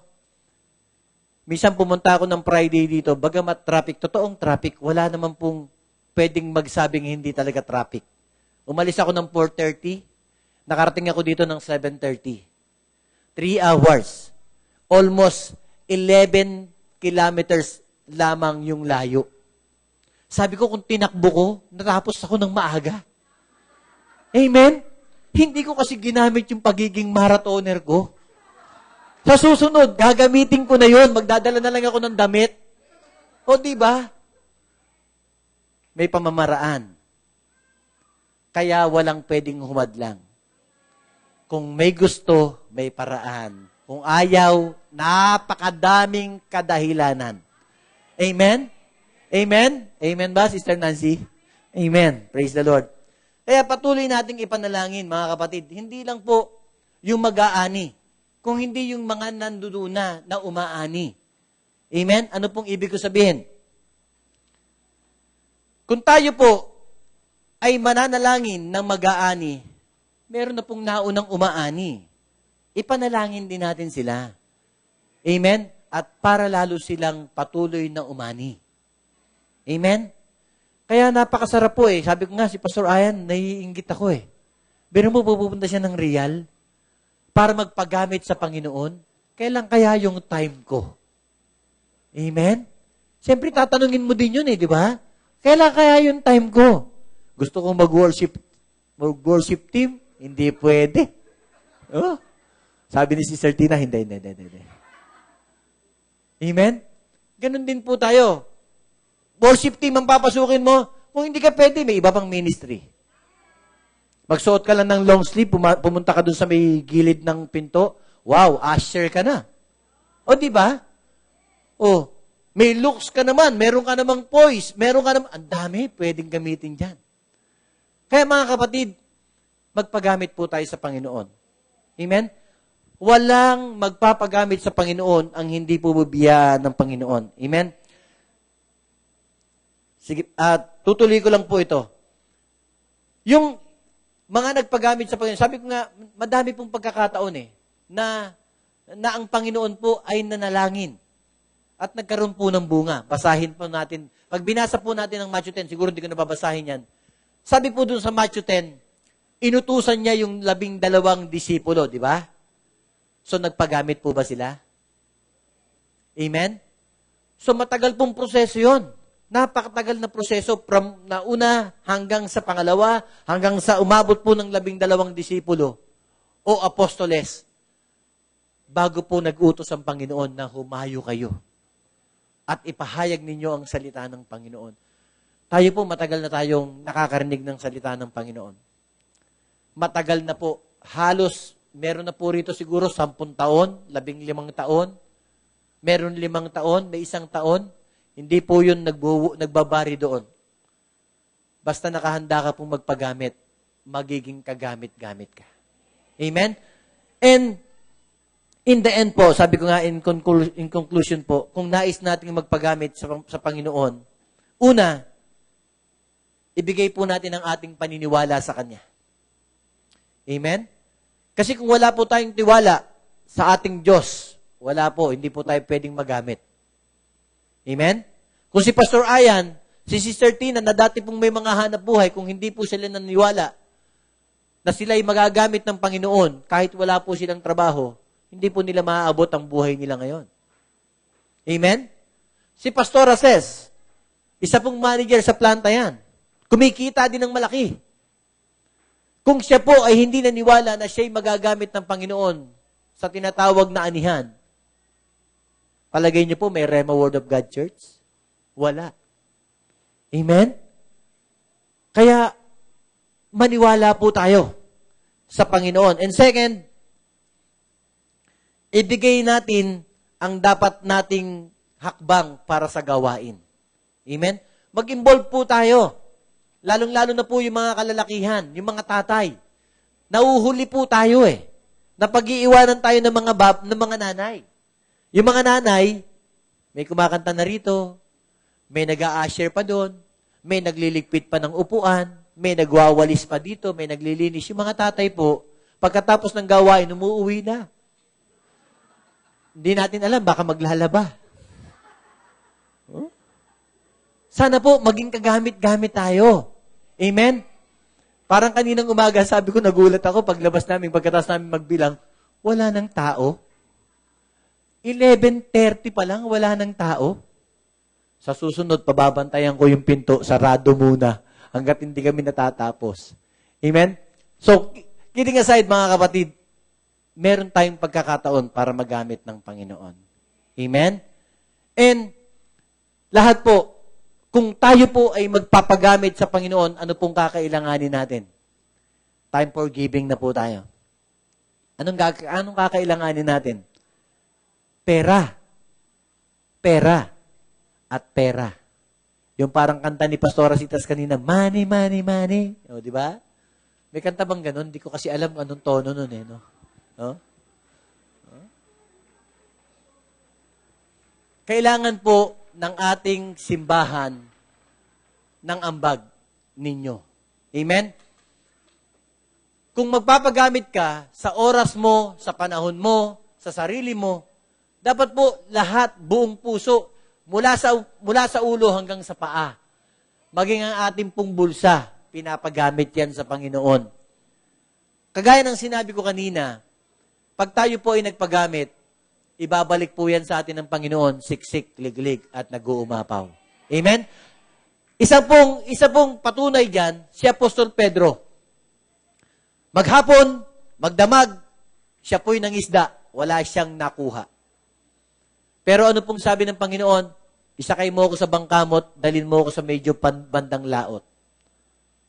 E: minsan pumunta ako ng Friday dito, bagamat traffic, totoong traffic, wala naman pong pwedeng magsabing hindi talaga traffic. Umalis ako ng 4:30, nakarating ako dito ng 7:30. 3 hours. Almost 11 kilometers lamang yung layo. Sabi ko, kung tinakbo ko, natapos ako ng maaga. Amen? Hindi ko kasi ginamit yung pagiging marathoner ko. Sa susunod, gagamitin ko na yun. Magdadala na lang ako ng damit. O, di ba? May pamamaraan. Kaya walang pwedeng humadlang. Kung may gusto, may paraan. Kung ayaw, napakadaming kadahilanan. Amen? Amen? Amen ba, Sister Nancy? Amen. Praise the Lord. Kaya patuloy nating ipanalangin, mga kapatid. Hindi lang po yung mag-aani, kung hindi yung mga nanduduna na umaani. Amen? Ano pong ibig ko sabihin? Kung tayo po ay mananalangin ng mag-aani, meron na pong naunang umaani. Ipanalangin din natin sila. Amen? At para lalo silang patuloy na umani. Amen? Kaya napakasarap po eh. Sabi ko nga, si Pastor Ayan, naiinggit ako eh. Pero mo pupunta siya ng Real para magpagamit sa Panginoon. Kailan kaya yung time ko? Amen? Siyempre, tatanungin mo din yun eh, di ba? Kailan kaya yung time ko? Gusto kong mag-worship team? Hindi pwede. Oh? Sabi ni Sister Tina, hindi. Amen? Ganun din po tayo. Worship team ang papasukin mo. Kung hindi ka pwede, may iba pang ministry. Magsuot ka lang ng long sleeve, pumunta ka dun sa may gilid ng pinto. Wow, usher ka na. O, di ba? O, may looks ka naman, meron ka namang poise, meron ka namang, ang dami, pwedeng gamitin dyan. Kaya mga kapatid, magpagamit po tayo sa Panginoon. Amen? Walang magpapagamit sa Panginoon ang hindi po bibiyaan ng Panginoon. Amen? Sige, tutuloy ko lang po ito. Yung mga nagpagamit sa Panginoon, sabi ko nga, madami pong pagkakataon na ang Panginoon po ay nanalangin at nagkaroon po ng bunga. Basahin po natin. Pag binasa po natin ang Matthew 10, siguro hindi ko nababasahin yan. Sabi po dun sa Matthew 10, inutusan niya yung 12 disipulo, di ba? So, nagpagamit po ba sila? Amen? So, matagal pong proseso yon. Napakatagal na proseso from nauna hanggang sa pangalawa, hanggang sa umabot po ng 12 disipulo o apostoles bago po nag-utos ang Panginoon na humayo kayo at ipahayag ninyo ang salita ng Panginoon. Tayo po, matagal na tayong nakakarinig ng salita ng Panginoon. Matagal na po, halos meron na po rito siguro 10 taon, 15 taon, meron 5 taon, may 1 taon, hindi po yun nagbabari doon. Basta nakahanda ka pong magpagamit, magiging kagamit-gamit ka. Amen? And in the end po, sabi ko nga in conclusion po, kung nais nating magpagamit sa Panginoon, una, ibigay po natin ang ating paniniwala sa Kanya. Amen? Kasi kung wala po tayong tiwala sa ating Diyos, wala po, hindi po tayo pwedeng magamit. Amen? Kung si Pastor Ayan, si Sister Tina, na dati pong may mga hanap buhay, kung hindi po sila naniwala na sila'y magagamit ng Panginoon, kahit wala po silang trabaho, hindi po nila maaabot ang buhay nila ngayon. Amen? Si Pastor Aces, isa pong manager sa planta yan. Kumikita din ng malaki. Kung siya po ay hindi naniwala na siya'y magagamit ng Panginoon sa tinatawag na anihan, palagay niyo po may Rhema Word of God Church? Wala. Amen? Kaya, maniwala po tayo sa Panginoon. And second, ibigay natin ang dapat nating hakbang para sa gawain. Amen? Mag-involve po tayo. Lalong-lalo na po yung mga kalalakihan, yung mga tatay. Nauhuli po tayo na pag-iiwanan tayo ng mga nanay. Yung mga nanay, may kumakanta na rito, may nag-a-usher pa doon, may nagliligpit pa ng upuan, may nagwawalis pa dito, may naglilinis. Yung mga tatay po, pagkatapos ng gawain, umuwi na. Hindi natin alam, baka maglalaba. Huh? Sana po, maging kagamit-gamit tayo. Amen? Parang kaninang umaga, sabi ko, nagulat ako, paglabas namin, pagkatapos namin magbilang, wala nang tao. 11:30 pa lang, wala nang tao. Sa susunod, pababantayan ko yung pinto, sarado muna, hanggat hindi kami natatapos. Amen? So, kidding aside, mga kapatid, meron tayong pagkakataon para magamit ng Panginoon. Amen? And, lahat po, kung tayo po ay magpapagamit sa Panginoon, ano pong kakailanganin natin? Time for giving na po tayo. Anong kakailanganin natin? Pera. Pera. At pera. Yung parang kanta ni Pastora Citas kanina, money, money, money. O, di ba? May kanta bang ganun? Hindi ko kasi alam anong tono nun eh, no? No? Kailangan po ng ating simbahan ng ambag ninyo. Amen? Kung magpapagamit ka sa oras mo, sa panahon mo, sa sarili mo, dapat po lahat, buong puso, mula sa ulo hanggang sa paa, maging ang ating pong bulsa, pinapagamit yan sa Panginoon. Kagaya ng sinabi ko kanina, pag tayo po ay nagpagamit, ibabalik po yan sa atin ng Panginoon, siksik, liglig, at nag-uumapaw. Amen? Isa pong patunay dyan, si Apostol Pedro. Maghapon, magdamag, siya po'y nangisda, wala siyang nakuha. Pero ano pong sabi ng Panginoon? Isakay mo ako sa bangkamot, dalhin mo ako sa medyo bandang laot.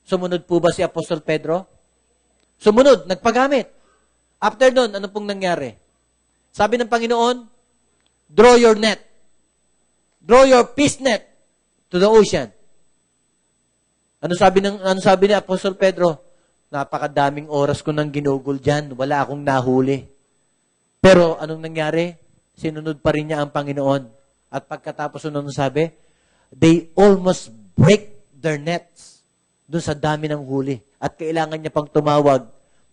E: Sumunod po ba si Apostol Pedro? Sumunod, nagpagamit. After nun, ano pong nangyari? Sabi ng Panginoon, draw your net. Draw your fish net to the ocean. Ano sabi ni Apostol Pedro? Napakadaming oras ko nang ginugol dyan. Wala akong nahuli. Pero anong nangyari? Sinunod pa rin niya ang Panginoon. At pagkatapos nung sabi, they almost break their nets doon sa dami ng huli. At kailangan niya pang tumawag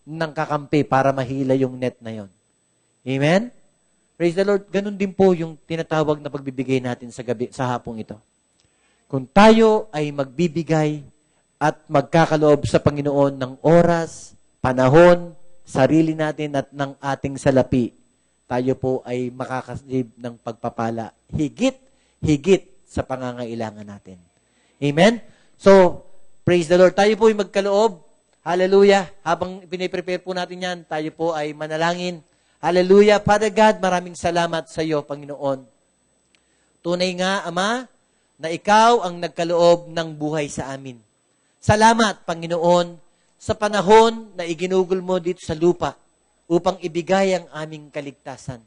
E: ng kakampi para mahila yung net na yon. Amen? Praise the Lord. Ganun din po yung tinatawag na pagbibigay natin sa hapong ito. Kung tayo ay magbibigay at magkakaloob sa Panginoon ng oras, panahon, sarili natin at ng ating salapi, tayo po ay makakasib ng pagpapala higit sa pangangailangan natin. Amen? So, praise the Lord. Tayo po ay magkaloob. Hallelujah. Habang piniprepare po natin yan, tayo po ay manalangin. Hallelujah. Father God, maraming salamat sa iyo, Panginoon. Tunay nga, Ama, na ikaw ang nagkaloob ng buhay sa amin. Salamat, Panginoon, sa panahon na iginugol mo dito sa lupa upang ibigay ang aming kaligtasan.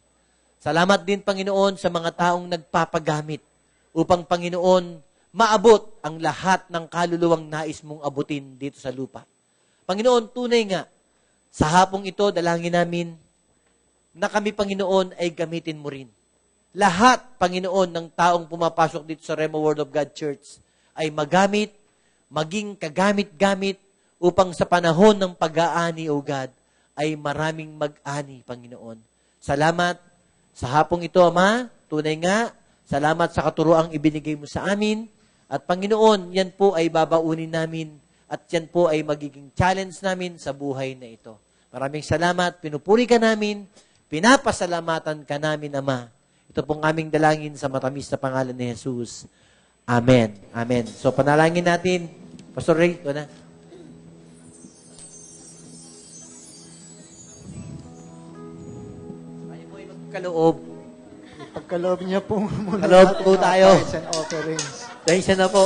E: Salamat din, Panginoon, sa mga taong nagpapagamit upang, Panginoon, maabot ang lahat ng kaluluwang nais mong abutin dito sa lupa. Panginoon, tunay nga, sa hapong ito, dalangin namin na kami, Panginoon, ay gamitin mo rin. Lahat, Panginoon, ng taong pumapasok dito sa Rema Word of God Church ay magamit, maging kagamit-gamit upang sa panahon ng pag-aani, O God, ay maraming mag-ani, Panginoon. Salamat sa hapong ito, Ama. Tunay nga, salamat sa katuroang ibinigay mo sa amin. At Panginoon, yan po ay babaunin namin at yan po ay magiging challenge namin sa buhay na ito. Maraming salamat, pinupuri ka namin, pinapasalamatan ka namin, Ama. Ito pong aming dalangin sa matamis na pangalan ni Jesus. Amen. Amen. So, panalangin natin. Pastor Ray, ito na. Tayo po ay magkaloob.
B: Pagkaloob niya po muna
E: Kaloob po tayo.
B: Tithes and offerings.
E: Dahil siya na po.